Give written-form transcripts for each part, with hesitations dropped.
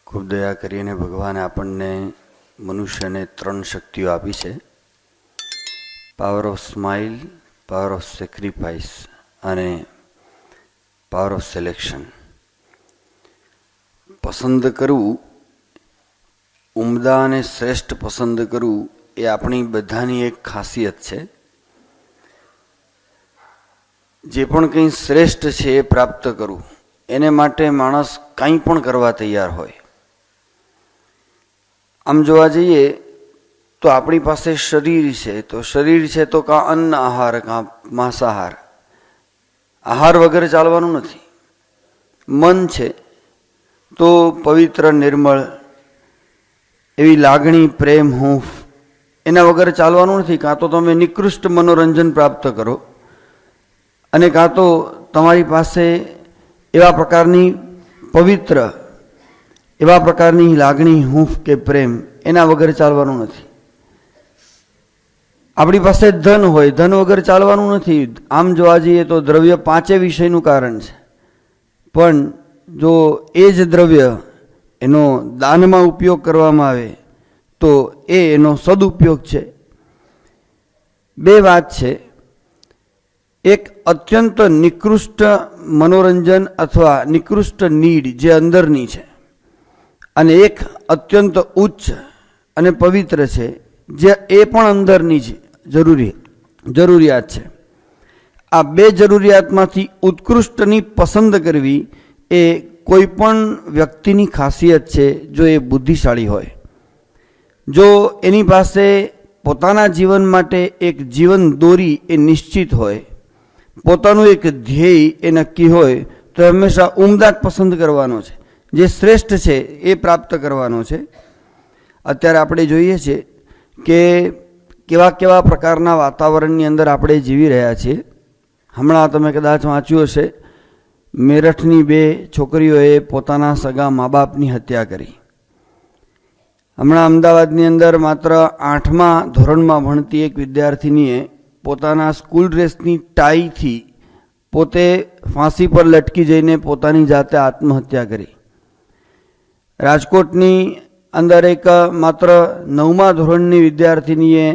ખૂબ દયા કરીને ભગવાને આપણને મનુષ્યને 3 શક્તિઓ આપી છે: power of smile, power of sacrifice અને પાવર ઓફ સિલેક્શન. પસંદ કરવું, ઉમદા અને શ્રેષ્ઠ પસંદ કરવું એ આપણી બધાની એક ખાસિયત છે. જે પણ કંઈ શ્રેષ્ઠ છે એ પ્રાપ્ત કરવું, એને માટે માણસ કંઈ પણ કરવા તૈયાર હોય. આમ જોવા જઈએ તો આપણી પાસે શરીર છે, તો શરીર છે તો કાં અન્ન આહાર કાં માંસાહાર. આહાર વગર ચાલવાનું નથી. મન છે તો પવિત્ર નિર્મળ એવી લાગણી, પ્રેમ, હૂંફ એના વગર ચાલવાનું નથી. કાં તો તમે નિકૃષ્ટ મનોરંજન પ્રાપ્ત કરો અને કાં તો તમારી પાસે એવા પ્રકારની પવિત્ર, એવા પ્રકારની લાગણી, હૂંફ કે પ્રેમ એના વગર ચાલવાનું નથી. આપણી પાસે ધન હોય, ધન વગર ચાલવાનું નથી. આમ જોવા જઈએ તો દ્રવ્ય 5 વિષયનું કારણ છે, પણ જો એ જ દ્રવ્ય એનો દાનમાં ઉપયોગ કરવામાં આવે તો એ એનો સદુપયોગ છે. 2 વાત છે: એક અત્યંત નિકૃષ્ટ મનોરંજન અથવા નિકૃષ્ટ નીડ જે અંદરની છે, અને એક અત્યંત ઉચ્ચ અને પવિત્ર છે જે એ પણ અંદરની છે, જરૂરિયાત છે. આ 2 જરૂરિયાતમાંથી ઉત્કૃષ્ટની પસંદ કરવી એ કોઈ પણ વ્યક્તિની ખાસિયત છે, જો એ બુદ્ધિશાળી હોય. જો એની પાસે પોતાના જીવન માટે એક જીવન દોરી એ નિશ્ચિત હોય, પોતાનું એક ધ્યેય એ નક્કી હોય, તો હંમેશા ઉમદા પસંદ કરવાનો છે. જે શ્રેષ્ઠ છે એ પ્રાપ્ત કરવાનો છે. અત્યારે આપણે જોઈએ છીએ કે કેવા પ્રકારના વાતાવરણની અંદર આપણે જીવી રહ્યા છીએ. હમણાં તમે કદાચ વાંચ્યું હશે, મેરઠની 2 છોકરીઓએ પોતાના સગા મા બાપની હત્યા કરી. હમણાં અમદાવાદની અંદર માત્ર 8મા ધોરણમાં ભણતી એક વિદ્યાર્થિનીએ પોતાના સ્કૂલ ડ્રેસની ટાઈથી પોતે ફાંસી પર લટકી જઈને પોતાની જાતે આત્મહત્યા કરી. રાજકોટની અંદર એક માત્ર 9મા ધોરણની વિદ્યાર્થિનીએ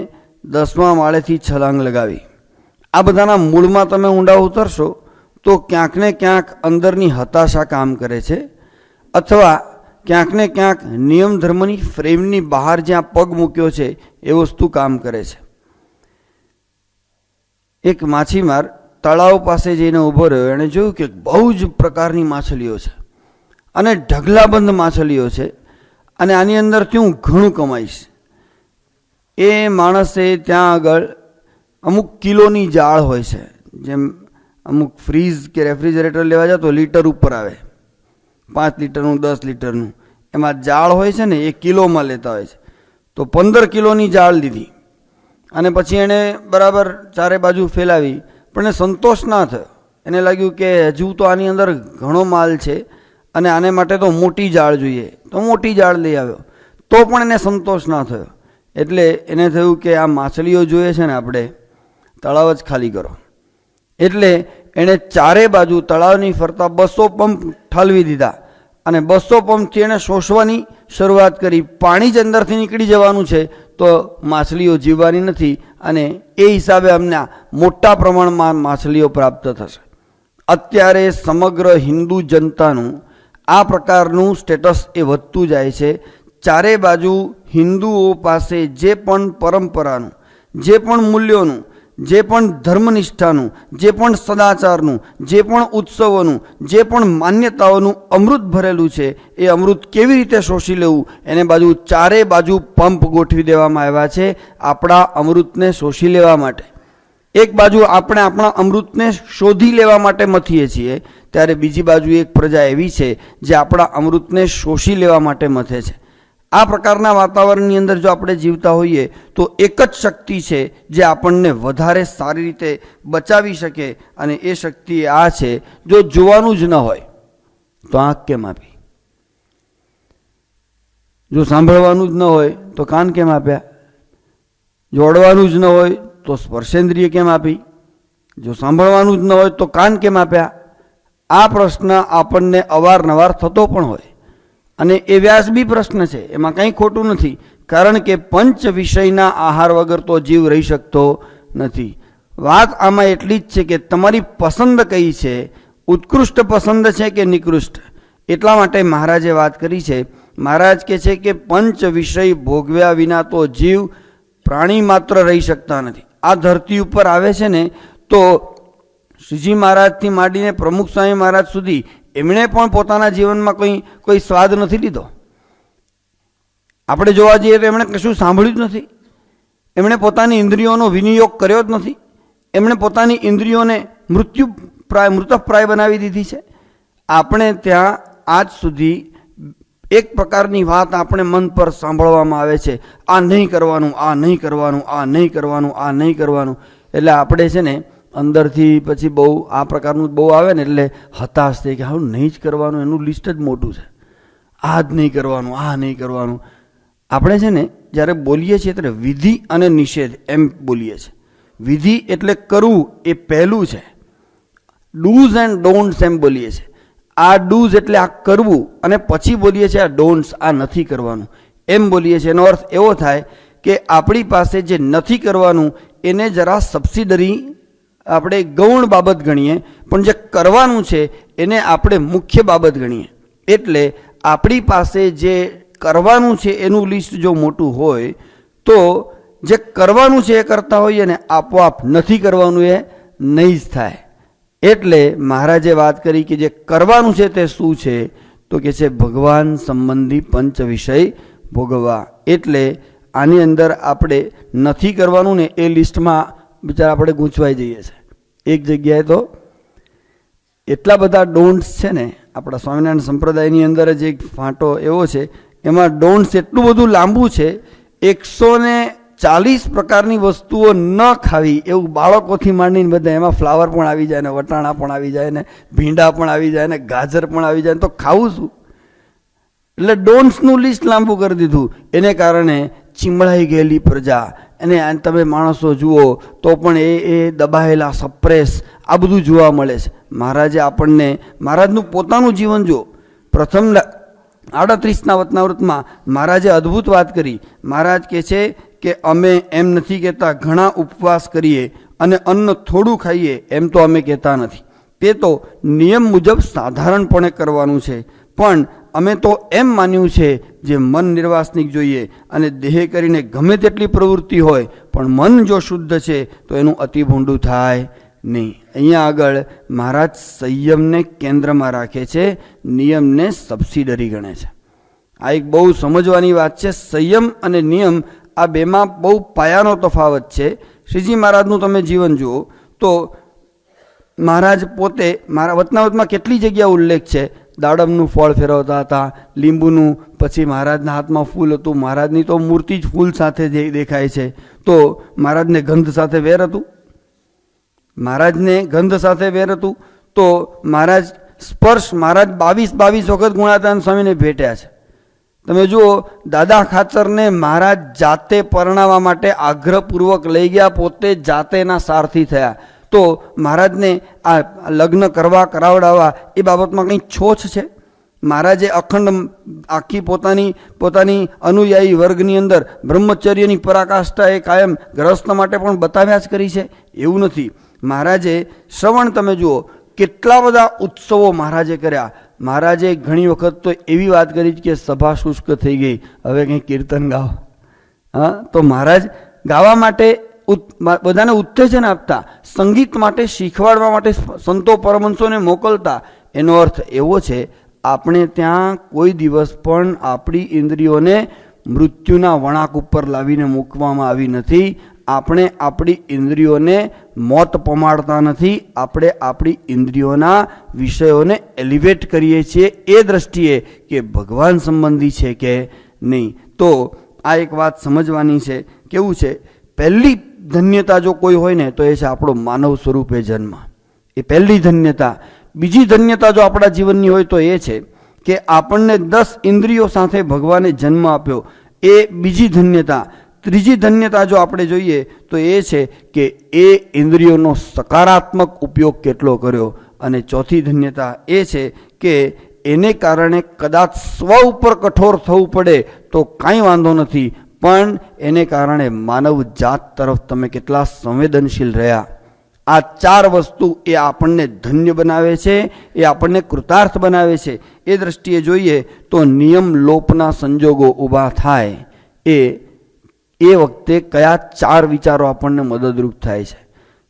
10મા માળેથી છલાંગ લગાવી. આ બધાના મૂળમાં તમે ઊંડા ઉતરશો તો ક્યાંક ને ક્યાંક અંદરની હતાશા કામ કરે છે, અથવા ક્યાંક ને ક્યાંક નિયમ ધર્મની ફ્રેમની બહાર જ્યાં પગ મૂક્યો છે એ વસ્તુ કામ કરે છે. એક માછીમાર તળાવ પાસે જઈને ઊભો રહ્યો. એણે જોયું કે બહુ જ પ્રકારની માછલીઓ છે અને ઢગલાબંધ માછલીઓ છે, અને આની અંદરથી હું ઘણું કમાઈશ. એ માણસે ત્યાં આગળ અમુક કિલોની જાળ હોય છે, જેમ અમુક ફ્રીઝ કે રેફ્રિજરેટર લેવા જાવ તો લીટર ઉપર આવે, 5 લીટરનું 10 લીટરનું, એમાં જાળ હોય છે ને, એ કિલોમાં લેતા હોય છે. તો 15 કિલોની જાળ લીધી અને પછી એણે બરાબર ચારે બાજુ ફેલાવી, પણ એને સંતોષ ના થયો. એને લાગ્યું કે હજુ તો આની અંદર ઘણો માલ છે અને આને માટે તો મોટી જાળ જોઈએ, તો મોટી જાળ લઈ આવ્યો. તો પણ એને સંતોષ ના થયો. એટલે એને થયું કે આ માછલીઓ જોઈએ છે ને, આપણે તળાવ જ ખાલી કરો. એટલે એણે ચારે બાજુ તળાવની ફરતા 200 પંપ ઠાલવી દીધા અને 200 પંપથી એણે શોષવાની શરૂઆત કરી. પાણી જ અંદરથી નીકળી જવાનું છે, તો માછલીઓ જીવવાની નથી, અને એ હિસાબે અમને મોટા પ્રમાણમાં માછલીઓ પ્રાપ્ત થશે. અત્યારે સમગ્ર હિન્દુ જનતાનું આ પ્રકારનું સ્ટેટસ એ વધતું જાય છે. ચારે બાજુ હિન્દુઓ પાસે જે પણ પરંપરાનું, જે પણ મૂલ્યોનું, જે પણ ધર્મનિષ્ઠાનું, જે પણ સદાચારનું, જે પણ ઉત્સવોનું, જે પણ માન્યતાઓનું અમૃત ભરેલું છે, એ અમૃત કેવી રીતે શોષી લેવું એને બાજુ ચારે બાજુ પંપ ગોઠવી દેવામાં આવ્યા છે આપણા અમૃતને શોષી લેવા માટે. એક બાજુ આપણે આપણા અમૃતને શોધી લેવા માટે મથીએ છીએ, ત્યારે બીજી બાજુ એક પ્રજા એવી છે જે આપણા અમૃતને શોષી લેવા માટે મથે છે. આ પ્રકારના વાતાવરણની અંદર જો આપણે જીવતા હોઈએ તો એક જ શક્તિ છે જે આપણને વધારે સારી રીતે બચાવી શકે, અને એ શક્તિ આ છે: જો જોવાનું જ ન હોય તો આંખ કેમ આપી? જો સાંભળવાનું જ ન હોય તો કાન કેમ આપ્યા? જો અડવાનું જ ન હોય તો સ્પર્શેન્દ્રિય કેમ આપી? જો સાંભળવાનું જ ન હોય તો કાન કેમ આપ્યા? આ પ્રશ્ન આપણને અવારનવાર થતો પણ હોય. અને એ વ્યાજબી પ્રશ્ન છે, એમાં કંઈ ખોટું નથી, કારણ કે પંચ વિષયના આહાર વગર તો જીવ રહી શકતો નથી. વાત આમાં એટલી જ છે કે તમારી પસંદ કઈ છે, ઉત્કૃષ્ટ પસંદ છે કે નિકૃષ્ટ. એટલા માટે મહારાજે વાત કરી છે. મહારાજ કહે છે કે પંચ વિષય ભોગવ્યા વિના તો જીવ પ્રાણી માત્ર રહી શકતા નથી. આ ધરતી ઉપર આવે છે ને તો શ્રીજી મહારાજથી માંડીને પ્રમુખ સ્વામી મહારાજ સુધી એમણે પણ પોતાના જીવનમાં કોઈ સ્વાદ નથી લીધો. આપણે જોવા જઈએ તો એમણે કશું સાંભળ્યું જ નથી. એમણે પોતાની ઇન્દ્રિયોનો વિનિયોગ કર્યો જ નથી. એમણે પોતાની ઇન્દ્રિયોને મૃતપ્રાય બનાવી દીધી છે. આપણે ત્યાં આજ સુધી એક પ્રકારની વાત આપણે મન પર સાંભળવામાં આવે છે, આ નહીં કરવાનું, આ નહીં કરવાનું, આ નહીં કરવાનું, આ નહીં કરવાનું. એટલે આપણે છે ને અંદરથી પછી બહુ આ પ્રકારનું બહુ આવે ને એટલે હતાશ થઈ કે હારું નહીં જ કરવાનું, એનું લિસ્ટ જ મોટું છે. આ જ નહીં કરવાનું, આ નહીં કરવાનું. આપણે છે ને જ્યારે બોલીએ છીએ ત્યારે વિધિ અને નિષેધ એમ બોલીએ છીએ. વિધિ એટલે કરવું એ પહેલું છે, ડૂઝ એન્ડ ડોન્ટ્સ એમ બોલીએ છીએ. આ ડૂઝ એટલે આ કરવું અને પછી બોલીએ છીએ આ ડોન્ટ્સ, આ નથી કરવાનું એમ બોલીએ છીએ. એનો અર્થ એવો થાય કે આપણી પાસે જે નથી કરવાનું એને જરા સબસિડરી આપણે ગૌણ બાબત ગણીએ, પણ જે કરવાનું છે એને આપણે મુખ્ય બાબત ગણીએ. એટલે આપણી પાસે જે કરવાનું છે એનું લિસ્ટ જો મોટું હોય તો જે કરવાનું છે એ કરતા હોઈએ ને આપોઆપ નથી કરવાનું એ નહીં જ થાય. એટલે મહારાજે વાત કરી કે જે કરવાનું છે તે શું છે, તો કે છે ભગવાન સંબંધી પંચ વિષય ભોગવવા. એટલે આની અંદર આપણે નથી કરવાનું ને એ લિસ્ટમાં બિચારા આપણે ગૂંચવાઈ જઈએ છીએ. એક જગ્યાએ તો એટલા બધા ડોન્ટ્સ છે ને, આપણા સ્વામિનારાયણ સંપ્રદાયની અંદર જ એક ફાંટો એવો છે, એમાં ડોન્ટ્સ એટલું બધું લાંબુ છે, 140 પ્રકારની વસ્તુઓ ન ખાવી એવું બાળકોથી માંડીને બધા. એમાં ફ્લાવર પણ આવી જાય ને, વટાણા પણ આવી જાય ને, ભીંડા પણ આવી જાય ને, ગાજર પણ આવી જાય ને, તો ખાવું શું? એટલે ડોન્ટ્સનું લિસ્ટ લાંબુ કરી દીધું. એને કારણે ચીમળાઈ ગયેલી પ્રજા, અને તમે માણસો જુઓ તો પણ એ દબાયેલા, સપ્રેસ, આ બધું જોવા મળે છે. મહારાજે આપણને મહારાજનું પોતાનું જીવન જુઓ. પ્રથમ 38ના વતનાવૃતમાં મહારાજે અદ્ભુત વાત કરી. મહારાજ કહે છે કે અમે એમ નથી કહેતા ઘણા ઉપવાસ કરીએ અને અન્ન થોડું ખાઈએ, એમ તો અમે કહેતા નથી. તે તો નિયમ મુજબ સાધારણપણે કરવાનું છે. પણ અમે તો એમ માન્યું છે જે મન નિર્વાસનિક જોઈએ અને દેહ કરીને ગમે તેટલી પ્રવૃત્તિ હોય, પણ મન જો શુદ્ધ છે તો એનું અતિ ભૂંડું થાય નહીં. અહીંયા આગળ મહારાજ સંયમને કેન્દ્રમાં રાખે છે, નિયમને સબસિડરી ગણે છે. આ એક બહુ સમજવાની વાત છે. સંયમ અને નિયમ આ બેમાં બહુ પાયાનો તફાવત છે. શ્રીજી મહારાજનું તમે જીવન જુઓ તો મહારાજ પોતે મારા વતનાવતમાં કેટલી જગ્યા ઉલ્લેખ છે. દાડમનું ફળ ફેરવતા હતા, લીંબુનું, પછી મહારાજના હાથમાં ફૂલ હતું. મહારાજની તો મૂર્તિ જ ફૂલ સાથે દેખાય છે. તો મહારાજને ગંધ સાથે વેર હતું. મહારાજને ગંધ સાથે વેર હતું તો મહારાજ સ્પર્શ, મહારાજ 22 વખત ગુણાતાન સ્વામીને ભેટ્યા છે. તમે જુઓ, દાદા ખાચરને મહારાજ જાતે પરણાવવા માટે આગ્રહપૂર્વક લઈ ગયા, પોતે જાતેના સારથી થયા. તો મહારાજને આ લગ્ન કરાવડાવવા એ બાબતમાં કંઈ છોછ છે? મહારાજે અખંડ આખી પોતાની અનુયાયી વર્ગની અંદર બ્રહ્મચર્યની પરાકાષ્ઠા એ કાયમ ગ્રસ્ત માટે પણ બતાવ્યા જ કરી છે. એવું નથી. મહારાજે શ્રવણ, તમે જુઓ કેટલા બધા ઉત્સવો મહારાજે કર્યા. મહારાજે ઘણી વખત તો એવી વાત કરી કે સભા શુષ્ક થઈ ગઈ, હવે કંઈ કીર્તન ગાઓ. હા, તો મહારાજ ગાવા માટે બધાને ઉત્તેજન આપતા, સંગીત માટે શીખવાડવા માટે સંતો પરમહંસોને મોકલતા. એનો અર્થ એવો છે, આપણે ત્યાં કોઈ દિવસ પણ આપણી ઇન્દ્રિયોને મૃત્યુના વળાંક ઉપર લાવીને મૂકવામાં આવી નથી. આપણે આપણી ઇન્દ્રિયોને મોત પમાડતા નથી. આપણે આપણી ઇન્દ્રિયોના વિષયોને એલિવેટ કરીએ છીએ એ દ્રષ્ટિએ કે ભગવાન સંબંધી છે કે નહીં. તો આ એક વાત સમજવાની છે. કેવું છે, પહેલી ધન્યતા જો કોઈ હોય ને તો એ છે આપણો માનવ સ્વરૂપે જન્મ. એ પહેલી ધન્યતા. બીજી ધન્યતા જો આપણા જીવનની હોય તો એ છે કે આપણને 10 ઇન્દ્રિયો સાથે ભગવાને જન્મ આપ્યો, એ બીજી ધન્યતા. ત્રીજી ધન્યતા જો આપણે જોઈએ તો એ છે કે એ ઇન્દ્રિયોનો સકારાત્મક ઉપયોગ કેટલો કર્યો. અને ચોથી ધન્યતા એ છે કે એને કારણે કદાચ સ્વ ઉપર કઠોર થવું પડે તો કાંઈ વાંધો નથી, પણ એને કારણે માનવ જાત તરફ તમે કેટલા સંવેદનશીલ રહ્યા. આ 4 વસ્તુ એ આપણને ધન્ય બનાવે છે, એ આપણને કૃતાર્થ બનાવે છે. એ દ્રષ્ટિએ જોઈએ તો નિયમ લોપના સંજોગો ઊભા થાય એ વખતે કયા 4 વિચારો આપણને મદદરૂપ થાય છે.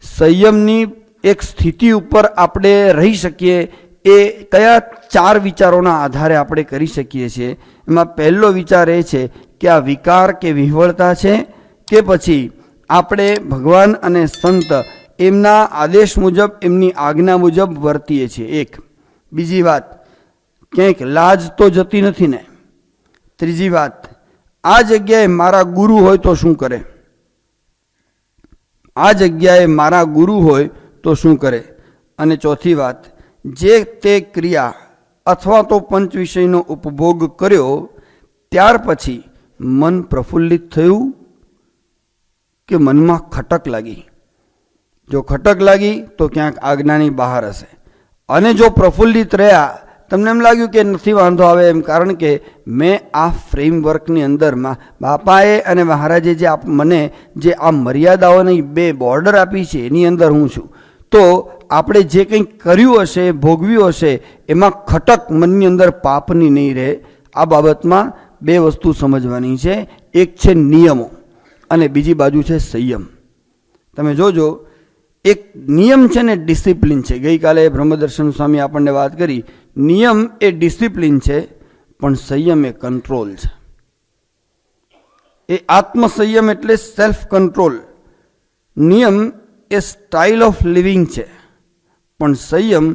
સંયમની એક સ્થિતિ ઉપર આપણે રહી શકીએ એ કયા 4 વિચારોના આધારે આપણે કરી શકીએ છીએ. એમાં પહેલો વિચાર એ છે કે આ વિકાર કે વિહવળતા છે કે પછી આપણે ભગવાન અને સંત એમના આદેશ મુજબ, એમની આજ્ઞા મુજબ વર્તીએ છીએ. એક. બીજી વાત, ક્યાંક લાજ તો જતી નથી ને. ત્રીજી વાત, આ જગ્યાએ મારા ગુરુ હોય તો શું કરે, આ જગ્યાએ મારા ગુરુ હોય તો શું કરે. અને ચોથી વાત, જે તે ક્રિયા અથવા તો પંચ વિષયનો ઉપભોગ કર્યો ત્યાર પછી મન પ્રફુલ્લિત થયું કે મનમાં ખટક લાગી. જો ખટક લાગી તો ક્યાંક આજ્ઞાની બહાર હશે, અને જો પ્રફુલ્લિત રહ્યા, તમને એમ લાગ્યું કે નથી વાંધો આવે એમ, કારણ કે મેં આ ફ્રેમવર્કની અંદરમાં બાપાએ અને મહારાજે જે મને જે આ મર્યાદાઓની 2 બોર્ડર આપી છે એની અંદર હું છું, તો આપણે જે કંઈ કર્યું હશે, ભોગવ્યું હશે, એમાં ખટક મનની અંદર પાપની નહીં રહે. આ બાબતમાં 2 વસ્તુ સમજવાની છે. એક છે નિયમો અને બીજી બાજુ છે સંયમ. તમે જોજો, એક નિયમ છે ને ડિસિપ્લિન છે. ગઈકાલે બ્રહ્મદર્શન સ્વામી આપણને વાત કરી, નિયમ એ ડિસિપ્લિન છે, પણ સંયમ એ કંટ્રોલ છે. એ આત્મસંયમ એટલે સેલ્ફ કંટ્રોલ. નિયમ એ સ્ટાઇલ ઓફ લિવિંગ છે, પણ સંયમ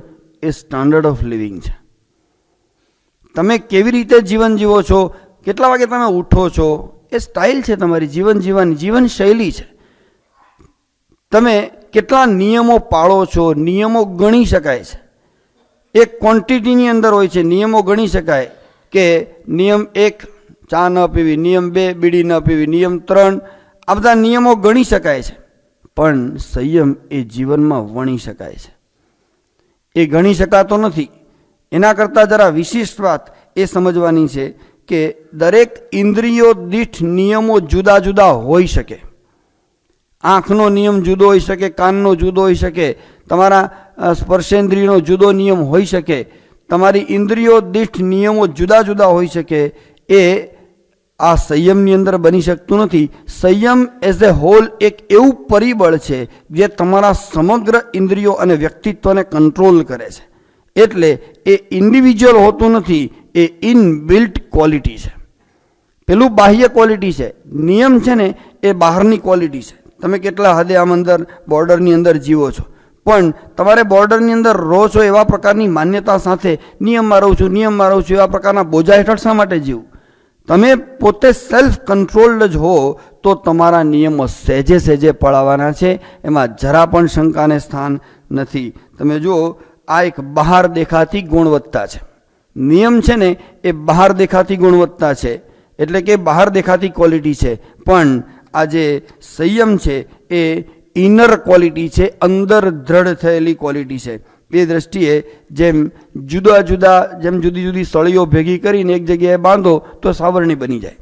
એ સ્ટાન્ડર્ડ ઓફ લિવિંગ છે. તમે કેવી રીતે જીવન જીવો છો, કેટલા વાગે તમે ઉઠો છો, એ સ્ટાઇલ છે તમારી જીવન જીવવાની, જીવનશૈલી છે. તમે કેટલા નિયમો પાળો છો, નિયમો ગણી શકાય છે. એક ક્વોન્ટિટીની અંદર હોય છે. નિયમો ગણી શકાય કે નિયમ 1 ચા ન પીવી, નિયમ 2 બીડી ન પીવી, નિયમ 3, આ બધા નિયમો ગણી શકાય છે. પણ સંયમ એ જીવનમાં વણી શકાય છે, એ ગણી શકાતો નથી. એના કરતાં જરા વિશિષ્ટ વાત એ સમજવાની છે કે દરેક ઇન્દ્રિયો દીઠ નિયમો જુદા જુદા હોઈ શકે. આંખનો નિયમ જુદો હોઈ શકે, કાનનો જુદો હોઈ શકે, તમારા સ્પર્શેન્દ્રિયનો જુદો નિયમ હોઈ શકે, તમારી ઇન્દ્રિયો દીઠ નિયમો જુદા જુદા હોઈ શકે. એ આ સંયમની અંદર બની શકતું નથી. સંયમ એઝ એ હોલ એક એવું પરિબળ છે જે તમારા સમગ્ર ઇન્દ્રિયો અને વ્યક્તિત્વને કંટ્રોલ કરે છે. એટલે એ ઇન્ડિવિજ્યુઅલ હોતું નથી, એ ઇનબિલ્ટ ક્વોલિટી છે. પેલું બાહ્ય ક્વોલિટી છે, નિયમ છે ને એ બહારની ક્વોલિટી છે. તમે કેટલા હદે આમ અંદર બોર્ડરની અંદર જીવો છો, પણ તમારે બોર્ડરની અંદર રહો છો એવા પ્રકારની માન્યતા સાથે નિયમમાં રહું છું, નિયમમાં રહું છું, એવા પ્રકારના બોજા હેઠળ શા માટે જીવું? તમે પોતે સેલ્ફ કંટ્રોલ્ડ જ હો તો તમારા નિયમો સહેજે સહેજે પળાવવાના છે, એમાં જરા પણ શંકાને સ્થાન નથી. તમે જુઓ, આ એક બહાર દેખાતી ગુણવત્તા છે. નિયમ છે ને એ બહાર દેખાતી ગુણવત્તા છે, એટલે કે બહાર દેખાતી ક્વોલિટી છે. પણ આ જે સંયમ છે એ ઇનર ક્વોલિટી છે, અંદર દ્રઢ થયેલી ક્વોલિટી છે. એ દ્રષ્ટિએ જેમ જુદી જુદી સળીઓ ભેગી કરીને એક જગ્યાએ બાંધો તો સાવરણી બની જાય,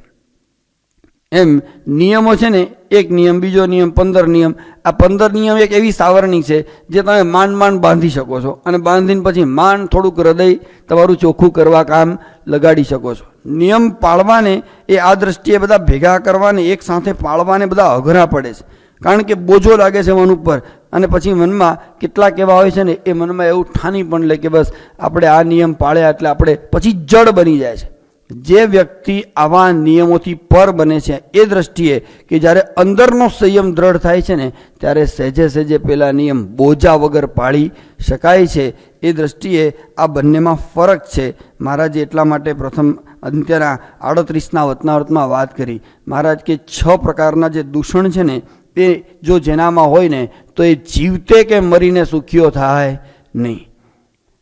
એમ નિયમો છે ને, એક નિયમ, બીજો નિયમ, 15 નિયમ. આ 15 નિયમ એક એવી સાવરણી છે જે તમે માંડ બાંધી શકો છો, અને બાંધીને પછી થોડુંક હૃદય તમારું ચોખ્ખું કરવા કામ લગાડી શકો છો. નિયમ પાળવાને એ આ દ્રષ્ટિએ બધા ભેગા કરવાને, એક સાથે પાળવાને બધા અઘરા પડે છે, કારણ કે બોજો લાગે છે મન ઉપર. અને પછી મનમાં કેટલાક એવા હોય છે ને, એ મનમાં એવું ઠાની પણ લે કે બસ આપણે આ નિયમ પાળ્યા એટલે આપણે પછી જડ બની જાય છે. જે વ્યક્તિ આવા નિયમોથી પર બને છે, એ દ્રષ્ટિએ કે જ્યારે અંદરનો સંયમ દ્રઢ થાય છે ને, ત્યારે સહેજે સહેજે પેલા નિયમ બોજા વગર પાળી શકાય છે. એ દ્રષ્ટિએ આ બંનેમાં ફરક છે. મહારાજે એટલા માટે પ્રથમ અંત્યના 38ના વતનાવૃતમાં વાત કરી. મહારાજ કે 6 પ્રકારના જે દૂષણ છે ને, એ જો જેનામાં હોય ને તો એ જીવતે કે મરીને સુખીઓ થાય નહીં.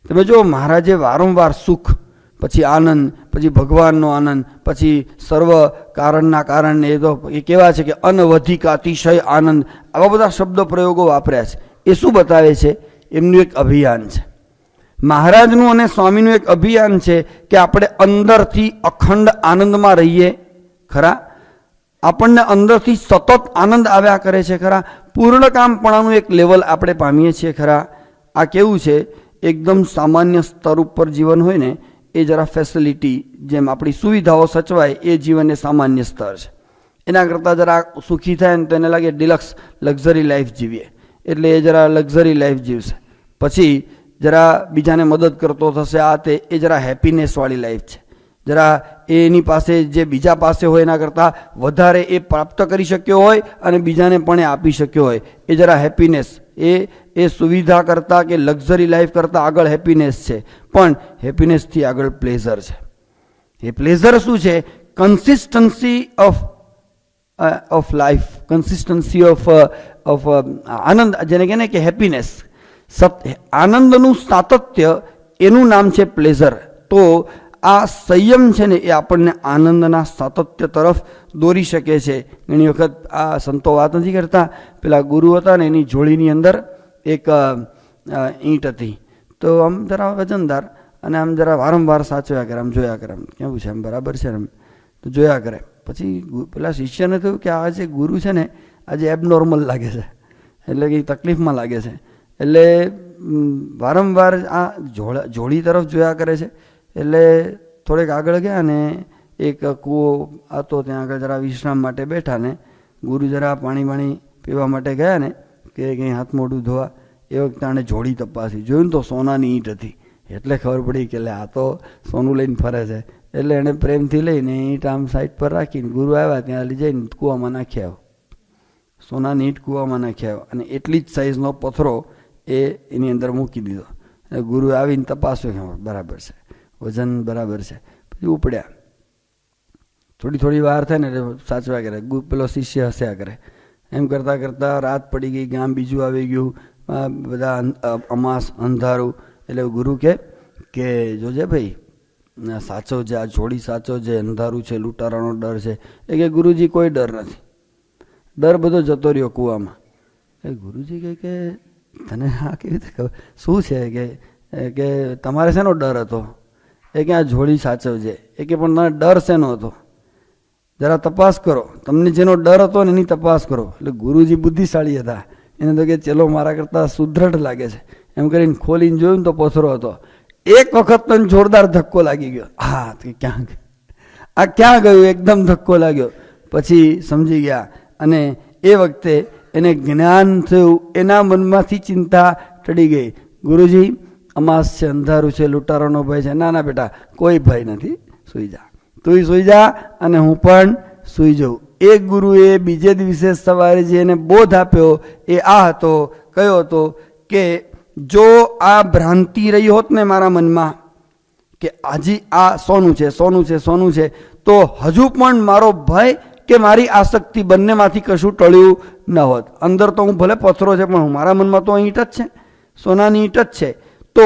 તમે જો, મહારાજે વારંવાર સુખ, પછી આનંદ, પછી ભગવાનનો આનંદ, પછી સર્વ કારણના કારણને, એ તો એ કેવા છે કે અનવધિક અતિશય આનંદ, આવા બધા શબ્દ પ્રયોગો વાપર્યા છે. એ શું બતાવે છે? એમનું એક અભિયાન છે. મહારાજનું અને સ્વામીનું એક અભિયાન છે કે આપણે અંદરથી અખંડ આનંદમાં રહીએ ખરા. આપણને અંદરથી સતત આનંદ આવ્યા કરે છે ખરા. પૂર્ણકામપણાનું એક લેવલ આપણે પામીએ છીએ ખરા. આ કેવું છે, એકદમ સામાન્ય સ્તર ઉપર જીવન હોય ને એ જરા ફેસિલિટી, જેમ આપણી સુવિધાઓ સચવાય એ જીવન એ સામાન્ય સ્તર છે. એના કરતાં જરા સુખી થાય ને તો એને લાગે ડિલક્સ લક્ઝરી લાઈફ જીવીએ, એટલે એ જરા લક્ઝરી લાઈફ જીવશે. પછી જરા બીજાને મદદ કરતો થશે, આ તે, એ જરા હેપીનેસવાળી લાઈફ છે. જરા એની પાસે જે બીજા પાસે હોય એના કરતાં વધારે એ પ્રાપ્ત કરી શક્યો હોય અને બીજાને પણ એ આપી શક્યો હોય, એ જરા હેપીનેસ, એ સુવિધા કરતાં કે લક્ઝરી લાઈફ કરતાં આગળ હેપીનેસ છે. પણ હેપીનેસથી આગળ પ્લેઝર છે. એ પ્લેઝર શું છે? Consistency of life, consistency of આનંદ, જેને કહે ને કે હેપીનેસ, આનંદનું સાતત્ય, એનું નામ છે પ્લેઝર. તો આ સંયમ છે ને એ આપણને આનંદના સાતત્ય તરફ દોરી શકે છે. ઘણી વખત આ સંતો વાત નથી કરતા, પેલા ગુરુ હતા ને એની જોડીની અંદર એક ઈંટ હતી, તો આમ જરા વજનદાર, અને આમ જરા વારંવાર સાચવ્યા કરે, આમ જોયા કરે, આમ કેવું છે, આમ બરાબર છે ને, તો જોયા કરે. પછી પેલા શિષ્યને થયું કે આ જે ગુરુ છે ને આજે એબનોર્મલ લાગે છે, એટલે કે તકલીફમાં લાગે છે, એટલે વારંવાર આ જોડી તરફ જોયા કરે છે. એટલે થોડેક આગળ ગયા ને એક કૂવો હતો, ત્યાં આગળ જરા વિશ્રામ માટે બેઠા ને ગુરુ જરા પાણી પીવા માટે ગયા ને કે કંઈ હાથ મોઢું ધોવા, એ વખતે આણે જોડી તપાસી, જોયું તો સોનાની ઈંટ હતી. એટલે ખબર પડી કે આ તો સોનું લઈને ફરે છે. એટલે એણે પ્રેમથી લઈને ઈંટ આમ સાઈડ પર રાખીને ગુરુ આવ્યા ત્યાં લઈ જઈને કૂવામાં નાખી આવ્યો, સોનાની ઈંટ કૂવામાં નાખી આવ્યો, અને એટલી જ સાઈઝનો પથ્થરો એની અંદર મૂકી દીધો. ગુરુ આવીને તપાસ્યો કે બરાબર છે, વજન બરાબર છે. પછી ઉપડ્યા, થોડી વાર થાય ને એટલે સાચવા કરે, પેલો શિષ્ય હસ્યા કરે. એમ કરતાં કરતાં રાત પડી ગઈ, ગામ બીજું આવી ગયું, બધા અમાસ અંધારું. એટલે ગુરુ કે જોજે ભાઈ, સાચવજે, આ જોડી સાચવજે, અંધારું છે, લૂંટારાનો ડર છે. એ કે ગુરુજી કોઈ ડર નથી, ડર બધો જતો રહ્યો કૂવામાં. એ ગુરુજી કે તને આ કેવી રીતે ખબર, શું છે કે તમારે શેનો ડર હતો? એ કે આ જોડી સાચવજે. એ કે પણ તને ડર શેનો હતો? જરા તપાસ કરો, તમને જેનો ડર હતો ને એની તપાસ કરો. એટલે ગુરુજી બુદ્ધિશાળી હતા, એને તો કે ચલો મારા કરતાં સુદ્રઢ લાગે છે, એમ કરીને ખોલીને જોયું ને તો પથ્થરો હતો. એક વખત તને જોરદાર ધક્કો લાગી ગયો, હા ક્યાં ગયું, એકદમ ધક્કો લાગ્યો. પછી સમજી ગયા, અને એ વખતે એને જ્ઞાન થયું, એના મનમાંથી ચિંતા ટળી ગઈ. ગુરુજી અમાસ છે, અંધારું છે, લૂંટારાનો ભય છે. ના બેટા, કોઈ ભય નથી, સૂઈ જા, તું સૂઈ જા અને હું પણ સૂઈ જાઉં. એક ગુરુએ બીજે દિવસે સવારે જે એને બોધ આપ્યો એ આ હતો, કયો હતો કે જો આ ભ્રાંતિ રહી હોત ને મારા મનમાં કે આજે આ સોનું છે, તો હજુ પણ મારો ભય કે મારી આસક્તિ બંનેમાંથી કશું ટળ્યું ન હોત. અંદર તો હું ભલે પથ્થરો છે, પણ મારા મનમાં તો ઈંટ જ છે, સોનાની ઈંટ જ છે. તો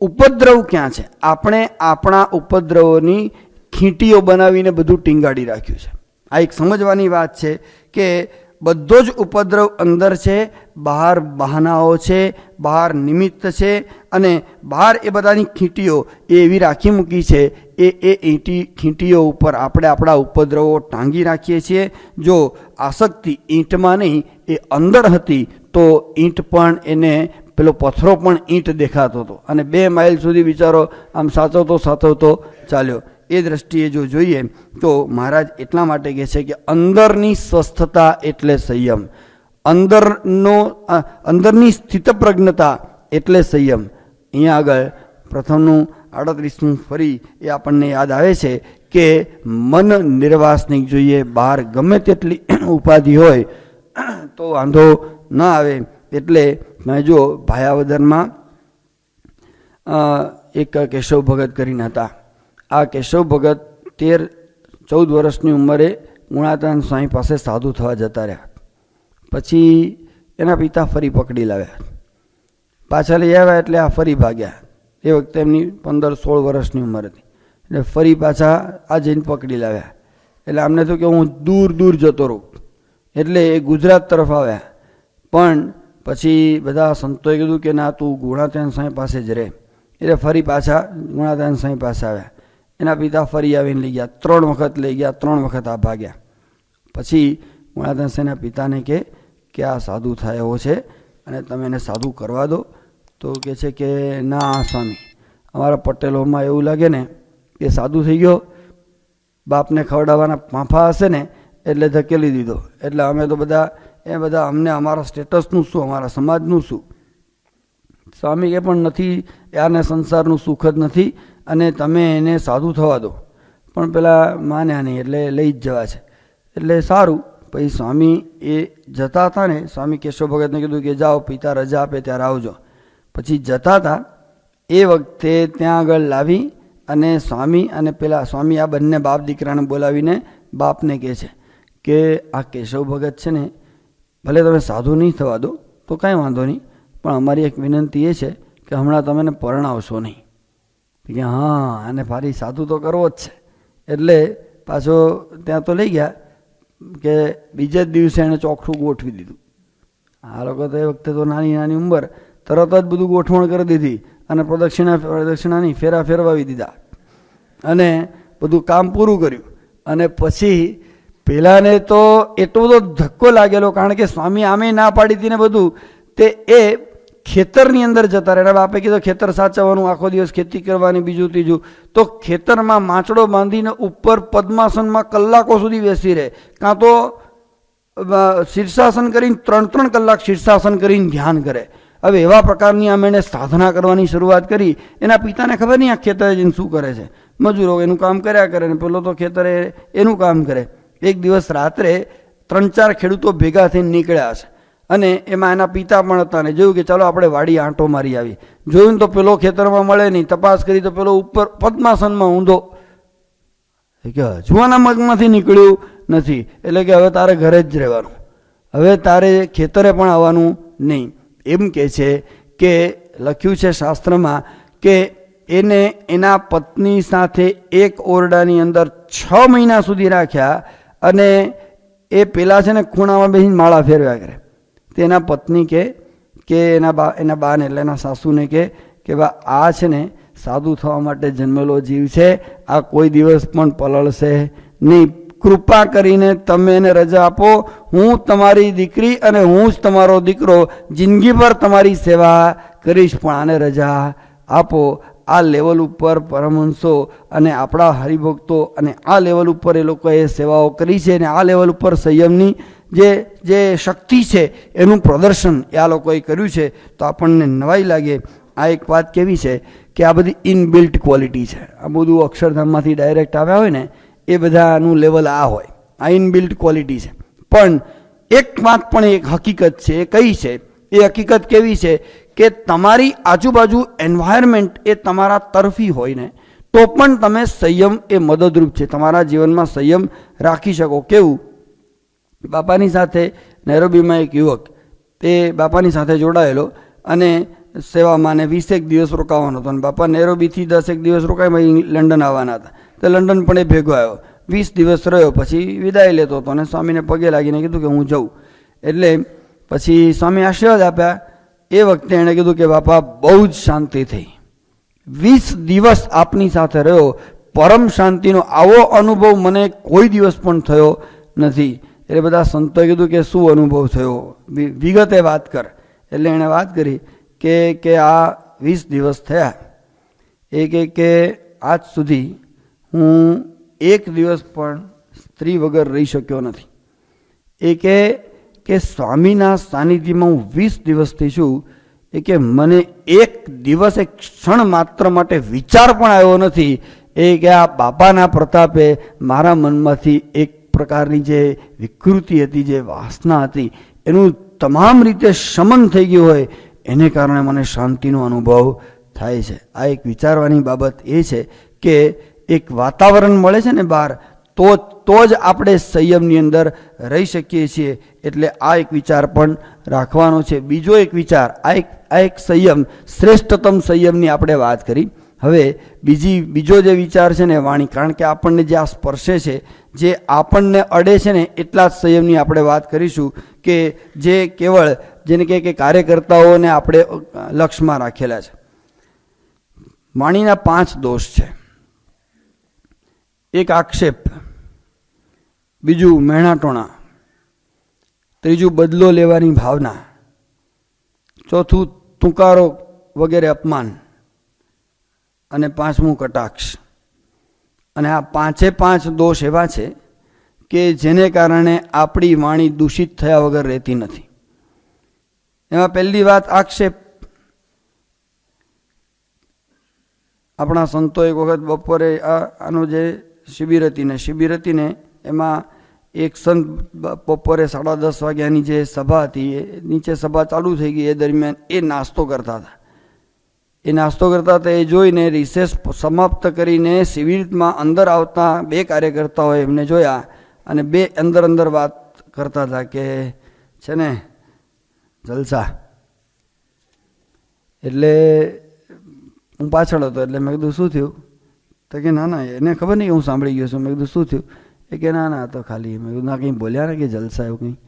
ઉપદ્રવ ક્યાં છે? આપણે આપણા ઉપદ્રવોની ખીંટીઓ બનાવીને બધું ટીંગાડી રાખ્યું છે. આ એક સમજવાની વાત છે કે બધો જ ઉપદ્રવ અંદર છે, બહાર બહાનાઓ છે, બહાર નિમિત્ત છે, અને બહાર એ બધાની ખીંટીઓ એવી રાખી મૂકી છે. ખીંટીઓ ઉપર આપણે આપણા ઉપદ્રવો ટાંગી રાખીએ છીએ. જો આસક્તિ ઈંટમાં નહીં, એ અંદર હતી, તો ઈંટ પણ એને પેલો પથ્થરો પણ ઈંટ દેખાતો હતો, અને 2 માઇલ સુધી બિચારો આમ સાચવતો ચાલ્યો. એ દ્રષ્ટિએ જો જોઈએ તો મહારાજ એટલા માટે કહે છે કે અંદરની સ્વસ્થતા એટલે સંયમ, અંદરની સ્થિતપ્રજ્ઞતા એટલે સંયમ. અહીંયા આગળ પ્રથમનું 38મું ફરી એ આપણને યાદ આવે છે કે મન નિર્વાસનિક જોઈએ. બહાર ગમે તેટલી ઉપાધિ હોય તો વાંધો ન આવે. એટલે જો ભાયાવદરમાં એક કેશવ ભગત કરીને હતા. આ કેશવ ભગત 13-14 વર્ષની ઉંમરે ગુણાતાન સ્વામી પાસે સાધુ થવા જતા રહ્યા. પછી એના પિતા ફરી પકડી લાવ્યા, પાછા લઈ આવ્યા, એટલે આ ફરી ભાગ્યા. એ વખતે એમની 15-16 વર્ષની ઉંમર હતી. એટલે ફરી પાછા આ જઈને પકડી લાવ્યા. એટલે આમને તો કે હું દૂર જતો રહું, એટલે એ ગુજરાત તરફ આવ્યા. પણ પછી બધા સંતોએ કીધું કે ના, તું ગુણાતાન સ્વામી પાસે જ રહે, એટલે ફરી પાછા ગુણાદાન સાંઈ પાસે આવ્યા. એના પિતા ફરી આવીને લઈ ગયા, 3 વખત લઈ ગયા, 3 વખત આ ભાગ્યા. પછી ગુણાદાન સાંઈના પિતાને કે આ સાધુ થાય એવો છે અને તમે એને સાધુ કરવા દો. તો કહે છે કે ના સ્વામી, અમારા પટેલોમાં એવું લાગે ને કે સાધુ થઈ ગયો, બાપને ખવડાવવાના ફાંફા હશે ને એટલે ધકેલી દીધો, એટલે અમે તો બધા અમને અમારા સ્ટેટસનું શું, અમારા સમાજનું શું. સ્વામી કે પણ નથી, યારને સંસારનું સુખ જ નથી અને તમે એને સાધુ થવા દો. પણ પેલા માન્યા નહીં એટલે લઈ જ જવા છે. એટલે સારું. પછી સ્વામી એ જતા હતા ને, સ્વામી કેશવ ભગતને કીધું કે જાઓ, પિતા રજા આપે ત્યારે આવજો. પછી જતા હતા એ વખતે ત્યાં આગળ લાવી અને સ્વામી અને પેલા સ્વામી આ બંને બાપ દીકરાને બોલાવીને બાપને કહે છે કે આ કેશવ ભગત છે ને, ભલે તમે સાધુ નહીં થવા દો તો કાંઈ વાંધો નહીં, પણ અમારી એક વિનંતી એ છે કે હમણાં તમે એને પરણાવશો નહીં. કે હા, અને ફરી સાધુ તો કરવો જ છે. એટલે પાછો ત્યાં તો લઈ ગયા કે બીજે જ દિવસે એણે ચોખ્ઠું ગોઠવી દીધું. આ લોકો તો એ વખતે તો નાની ઉંમર, તરત જ બધું ગોઠવણ કરી દીધી અને પ્રદક્ષિણાની ફેરા ફેરવાવી દીધા અને બધું કામ પૂરું કર્યું. અને પછી પેલાને તો એટલો બધો ધક્કો લાગેલો, કારણ કે સ્વામી આમે ના પાડી હતી ને બધું, તે એ ખેતરની અંદર જતા રહે. બાપે કીધું ખેતર સાચવવાનું, આખો દિવસ ખેતી કરવાની, બીજું ત્રીજું. તો ખેતરમાં માંચડો બાંધીને ઉપર પદ્માસનમાં કલાકો સુધી બેસી રહે, કાં તો શીર્ષાસન કરીને 3-3 કલાક શીર્ષાસન કરીને ધ્યાન કરે. હવે એવા પ્રકારની આમ એણે સાધના કરવાની શરૂઆત કરી. એના પિતાને ખબર નહીં આ ખેતરે જઈને શું કરે છે. મજૂરો એનું કામ કર્યા કરે ને પેલો તો ખેતરે એનું કામ કરે. એક દિવસ રાત્રે 3-4 ખેડૂતો ભેગા થઈને નીકળ્યા હશે અને એમાં એના પિતા પણ હતા ને જોયું કે ચાલો આપણે વાડી આંટો મારી આવી. જોયું તો પેલો ખેતરમાં મળે નહીં, તપાસ કરી તો પેલો ઉપર પદ્માસનમાં ઊંધો. કે હજુવાના મગમાંથી નીકળ્યું નથી. એટલે કે હવે તારે ઘરે જ રહેવાનું, હવે તારે ખેતરે પણ આવવાનું નહીં. એમ કે છે કે લખ્યું છે શાસ્ત્રમાં કે એને એના પત્ની સાથે એક ઓરડાની અંદર 6 મહિના સુધી રાખ્યા અને એ પેલા છે ને ખૂણામાં બેસીને માળા ફેરવ્યા કરે. તેના પત્ની કે એના બાને એટલે એના સાસુને કે આ છે ને સાધુ થવા માટે જન્મેલો જીવ છે, આ કોઈ દિવસ પણ પલળશે નહીં. કૃપા કરીને તમે એને રજા આપો, હું તમારી દીકરી અને હું જ તમારો દીકરો જિંદગી પર તમારી સેવા કરીશ, પણ આને રજા આપો. આ લેવલ ઉપર પરમહંસો અને આપણા હરિભક્તો અને આ લેવલ ઉપર એ લોકોએ સેવાઓ કરી છે અને આ લેવલ ઉપર સંયમની જે શક્તિ છે એનું પ્રદર્શન એ આ લોકોએ કર્યું છે. તો આપણને નવાઈ લાગે. આ એક વાત કેવી છે કે આ બધી ઇનબિલ્ટ ક્વોલિટી છે. આ બધું અક્ષરધામમાંથી ડાયરેક્ટ આવ્યા હોય ને એ બધાનું લેવલ આ હોય, આ ઇનબિલ્ટ ક્વોલિટી છે. પણ એક વાત પણ એક હકીકત છે. એ કઈ છે? એ હકીકત કેવી છે કે તમારી આજુબાજુ એન્વાયરમેન્ટ એ તમારા તરફી હોય ને તો પણ તમે સંયમ એ મદદરૂપ છે, તમારા જીવનમાં સંયમ રાખી શકો. કેવું? બાપાની સાથે નૈરોબીમાં એક યુવક તે બાપાની સાથે જોડાયેલો અને સેવામાં 20 દિવસ રોકાવાનો હતો અને બાપા નૈરોબીથી 10 દિવસ રોકાઈ લંડન આવવાના હતા. તો લંડન પણ એ ભેગો આવ્યો, 20 દિવસ રહ્યો, પછી વિદાય લેતો હતો અને સ્વામીને પગે લાગીને કીધું કે હું જઉં. એટલે પછી સ્વામી આશીર્વાદ આપ્યા. એ વખતે એણે કીધું કે બાપા બહુ જ શાંતિ થઈ, 20 દિવસ આપની સાથે રહ્યો, પરમ શાંતિનો આવો અનુભવ મને કોઈ દિવસ પણ થયો નથી. એટલે બધા સંતોએ કીધું કે શું અનુભવ થયો, વિગતે વાત કર. એટલે એણે વાત કરી કે આ 20 દિવસ થયા એ કે આજ સુધી હું એક દિવસ પણ સ્ત્રી વગર રહી શક્યો નથી. એ કે સ્વામીના સાનિધ્યમાં હું 20 દિવસથી છું. એ કે મને એક દિવસ એક ક્ષણ માત્ર માટે વિચાર પણ આવ્યો નથી એ કે આ બાપાના પ્રતાપે મારા મનમાંથી એક પ્રકારની જે વિકૃતિ હતી, જે વાસના હતી, એનું તમામ રીતે શમન થઈ ગયું હોય એને કારણે મને શાંતિનો અનુભવ થાય છે. આ એક વિચારવાની બાબત એ છે કે એક વાતાવરણ મળે છે ને બહાર, તો જ આપણે સંયમની અંદર રહી શકીએ છીએ. એટલે આ એક વિચાર પણ રાખવાનો છે. બીજો એક વિચાર, આ એક સંયમ, શ્રેષ્ઠતમ સંયમની આપણે વાત કરી. હવે બીજો જે વિચાર છે ને વાણી, કારણ કે આપણને જે આ સ્પર્શે છે, જે આપણને અડે છે ને એટલા જ સંયમની આપણે વાત કરીશું કે જે કેવળ જેને કે કાર્યકર્તાઓને આપણે લક્ષ્યમાં રાખેલા છે. વાણીના 5 દોષ છે. એક આક્ષેપ, બીજું મહેણાટોણા, ત્રીજું બદલો લેવાની ભાવના, ચોથું તુકારો વગેરે અપમાન, અને 5મું કટાક્ષ. અને આ 5 દોષ એવા છે કે જેને કારણે આપણી વાણી દૂષિત થયા વગર રહેતી નથી. એમાં પહેલી વાત આક્ષેપ. આપણા સંતો એક વખત બપોરે આનો જે શિબિર હતી ને એમાં એક સંત બપોરે 10:30 વાગ્યાની જે સભા હતી એ નીચે સભા ચાલુ થઈ ગઈ. એ દરમિયાન એ નાસ્તો કરતા હતા. એ જોઈને રિસેસ સમાપ્ત કરીને શિબિરમાં અંદર આવતા 2 કાર્યકર્તાઓએ એમને જોયા અને 2 અંદર વાત કરતા હતા કે છે ને જલસા. એટલે હું પાછળ હતો એટલે મેં કીધું શું થયું? તો કે ના એને ખબર નહીં, હું સાંભળી ગયો છું. મેં કીધું શું થયું? એ કે ના તો ખાલી. મેં કીધું ના કંઈ બોલ્યા ને કે જલસા એવું કંઈ?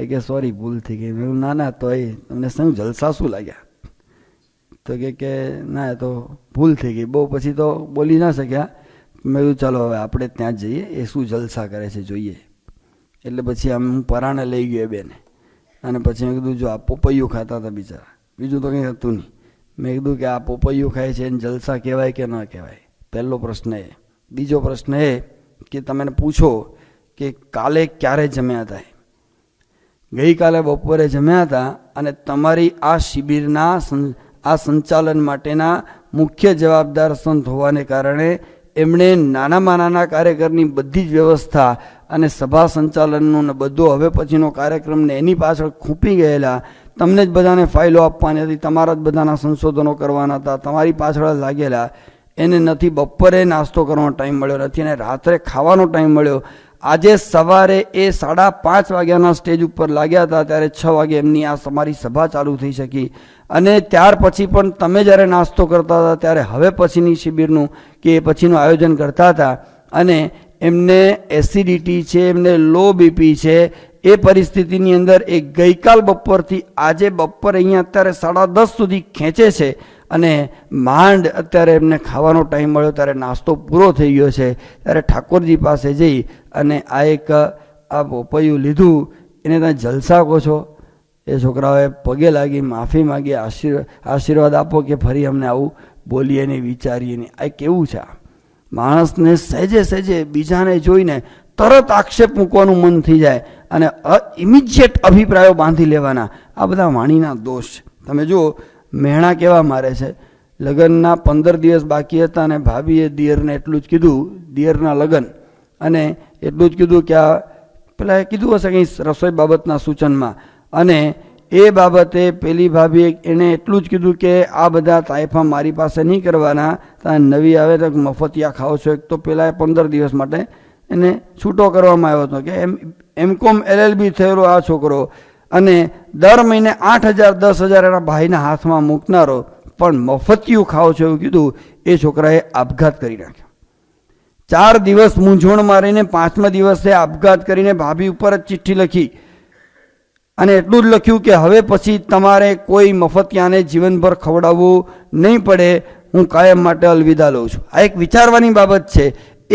એ કે સોરી ભૂલ થઈ ગઈ. મેં કીધું ના તો એ તમને શું જલસા શું લાગ્યા? તો કે ના એ તો ભૂલ થઈ ગઈ બહુ, પછી તો બોલી ના શક્યા. મેં કીધું ચાલો હવે આપણે ત્યાં જ જઈએ, એ શું જલસા કરે છે જોઈએ. એટલે પછી આમ હું પરાણે લઈ ગયો 2ને. અને પછી મેં કીધું જો આ પોપૈયું ખાતા હતા બિચારા, બીજું તો કંઈ હતું નહીં. મેં કીધું કે આ પોપૈયું ખાય છે એને જલસા કહેવાય કે ન કહેવાય? પહેલો પ્રશ્ન એ. બીજો પ્રશ્ન એ કે તમે પૂછો કે કાલે ક્યારે જમ્યા હતા? ગઈકાલે બપોરે જમ્યા હતા. અને તમારી આ શિબિરના આ સંચાલન માટેના મુખ્ય જવાબદાર સંત હોવાને કારણે એમણે નાનામાં નાના કાર્યકરની બધી જ વ્યવસ્થા અને સભા સંચાલનનું ને બધું હવે પછીનો કાર્યક્રમને એની પાછળ ખૂંપી ગયેલા. તમને જ બધાને ફાઇલો આપવાની હતી, તમારા જ બધાના સંશોધનો કરવાના હતા, તમારી પાછળ જ લાગેલા. એને નથી બપોરે નાસ્તો કરવાનો ટાઈમ મળ્યો, નથી એને રાત્રે ખાવાનો ટાઈમ મળ્યો. આજે સવારે એ 5:30 વાગ્યાના સ્ટેજ ઉપર લાગ્યા હતા, ત્યારે 6 વાગે એમની આ તમારી સભા ચાલુ થઈ શકી. અને ત્યાર પછી પણ તમે જ્યારે નાસ્તો કરતા હતા ત્યારે હવે પછીની શિબિરનું કે પછીનું આયોજન કરતા હતા. અને એમને એસિડિટી છે, એમને લો બીપી છે. એ પરિસ્થિતિની અંદર એ ગઈકાલ બપોરથી આજે બપોર અહીંયા અત્યારે 10:30 સુધી ખેંચે છે. અને માંડ અત્યારે એમને ખાવાનો ટાઈમ મળ્યો ત્યારે નાસ્તો પૂરો થઈ ગયો છે. ત્યારે ઠાકોરજી પાસે જઈ અને આ પોપૈયું લીધું. એને તમે જલસા કહો છો? એ છોકરાઓએ પગે લાગી માફી માગી, આશીર્વાદ આપો કે ફરી અમને આવું બોલીએ નહીં, વિચારીએ નહીં. આ કેવું છે? માણસને સહેજે બીજાને જોઈને તરત આક્ષેપ મૂકવાનું મન થઈ જાય અને ઇમિડિયેટ અભિપ્રાયો બાંધી લેવાના. આ બધા વાણીના દોષ. તમે જુઓ મહેણા કેવા મારે છે. લગ્નના 15 દિવસ બાકી હતા અને ભાભીએ દિયરને એટલું જ કીધું, દિયરના લગ્ન, અને એટલું જ કીધું કે આ પેલા કીધું હશે કંઈ રસોઈ બાબતના સૂચનમાં. અને એ બાબતે પેલી ભાભીએ એને એટલું જ કીધું કે આ બધા તાઇફા મારી પાસે નહીં કરવાના, તમે નવી આવે તો મફતિયા ખાઓ છો. એક તો પેલા 15 દિવસ માટે એને છૂટો કરવામાં આવ્યો હતો કે M.Com LLB થયેલો આ છોકરો, અને દર મહિને 8,000 10,000 એના ભાઈના હાથમાં મૂકનારો, પણ મફતિયું ખાઓ છો એવું કીધું. એ છોકરાએ આપઘાત કરી નાખ્યો. 4 દિવસ મૂંઝવણ મારીને 5મા દિવસે આપઘાત કરીને ભાભી ઉપર જ ચિઠ્ઠી લખી અને એટલું જ લખ્યું કે હવે પછી તમારે કોઈ મફતિયાને જીવનભર ખવડાવવું નહીં પડે, હું કાયમ માટે અલવિદા લઉં છું. આ એક વિચારવાની બાબત છે.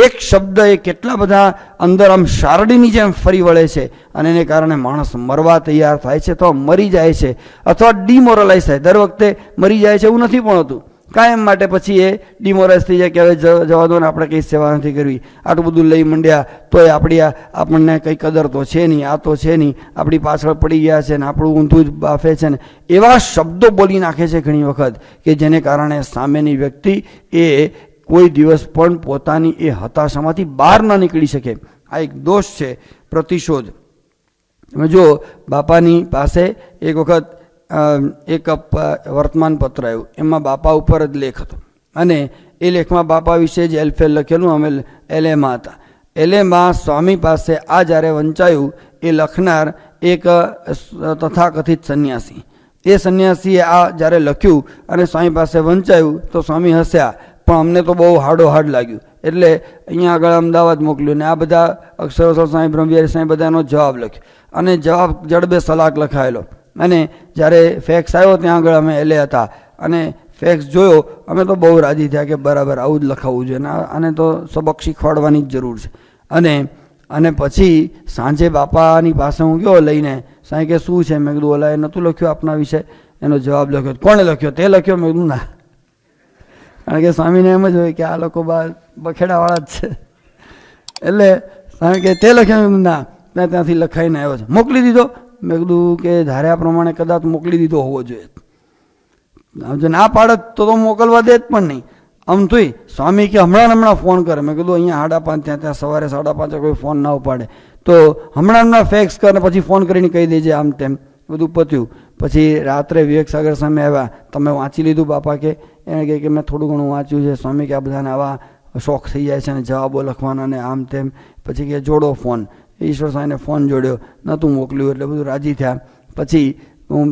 એક શબ્દ એ કેટલા બધા અંદર આમ શારડીની જેમ ફરી વળે છે અને એને કારણે માણસ મરવા તૈયાર થાય છે, તો મરી જાય છે અથવા ડિમોરલાઇઝ થાય. દર વખતે મરી જાય છે એવું નથી પણ હોતું. કાયમ માટે પછી એ ડિમોરલાઇઝ થઈ જાય કે હવે જવા દો ને, આપણે કંઈ સેવા નથી કરવી, આટલું બધું લઈ મંડ્યા તોય આપણને કંઈ કદર તો છે નહીં, આ તો છે નહીં, આપણી પાછળ પડી ગયા છે ને આપણું ઊંધું જ બાફે છે ને, એવા શબ્દો બોલી નાખે છે ઘણી વખત કે જેને કારણે સામેની વ્યક્તિ એ કોઈ દિવસ પણ પોતાની એ હતાશામાંથી બહાર ન નીકળી શકે. આ એક દોષ છે, પ્રતિશોધ. તમે જો બાપાની પાસે એક વખત એક વર્તમાનપત્ર આવ્યું, એમાં બાપા ઉપર જ લેખ હતો અને એ લેખમાં બાપા વિશે જ એલફેલ લખેલું. અમે LAમાં હતા. LAમાં સ્વામી પાસે આ જ્યારે વંચાયું એ લખનાર એક તથાકથિત સંન્યાસી, એ સંન્યાસીએ આ જ્યારે લખ્યું અને સ્વામી પાસે વંચાયું તો સ્વામી હસ્યા, પણ અમને તો બહુ હાડ લાગ્યું. એટલે અહીંયા આગળ અમદાવાદ મોકલ્યું ને આ બધા અક્ષરો સ્વામી બ્રહ્મવિહારી સ્વામી બધાનો જવાબ લખ્યો અને જવાબ જડબે સલાક લખાયેલો. અને જ્યારે ફેક્સ આવ્યો ત્યાં આગળ અમે LA હતા અને ફેક્સ જોયો, અમે તો બહુ રાજી થયા કે બરાબર આવું જ લખાવવું જોઈએ ને આને તો સબક શીખવાડવાની જ જરૂર છે. અને પછી સાંજે બાપાની પાસે હું ગયો લઈને, સાંઈ કે શું છે? મેં કીધું ઓલા એ નહોતું લખ્યું આપના વિશે, એનો જવાબ લખ્યો. કોણે લખ્યો? તે લખ્યો. મેં કીધું ના, કારણ કે સ્વામીને એમ જ હોય કે આ લોકો બખેડાવાળા જ છે, એટલે સ્વામી કે તે લખ્યો? ના, ત્યાંથી લખાઈને આવ્યો છે. મોકલી દીધો? મેં કીધું કે ધાર્યા પ્રમાણે કદાચ મોકલી દીધો હોવો જોઈએ, જો ના પાડત તો મોકલવા દે જ પણ નહીં. આમ તોય સ્વામી કે હમણાં ફોન કરે. મેં કીધું અહીંયા 5:30 ત્યાં સવારે 5:30 કોઈ ફોન ના ઉપાડે તો હમણાં ફેક્સ કરે, પછી ફોન કરીને કહી દેજે, આમ તેમ બધું પત્યું. પછી રાત્રે વિવેકસાગર સામે આવ્યા, તમે વાંચી લીધું બાપા? કે એને કહે કે મેં થોડું ઘણું વાંચ્યું છે. સ્વામી કે આ બધાને આવા શોખ થઈ જાય છે ને જવાબો લખવાના ને આમ તેમ. પછી કે જોડો ફોન. ઈશ્વર સાંઈને ફોન જોડ્યો, નહોતું મોકલ્યું એટલે બધું રાજી થયા. પછી હું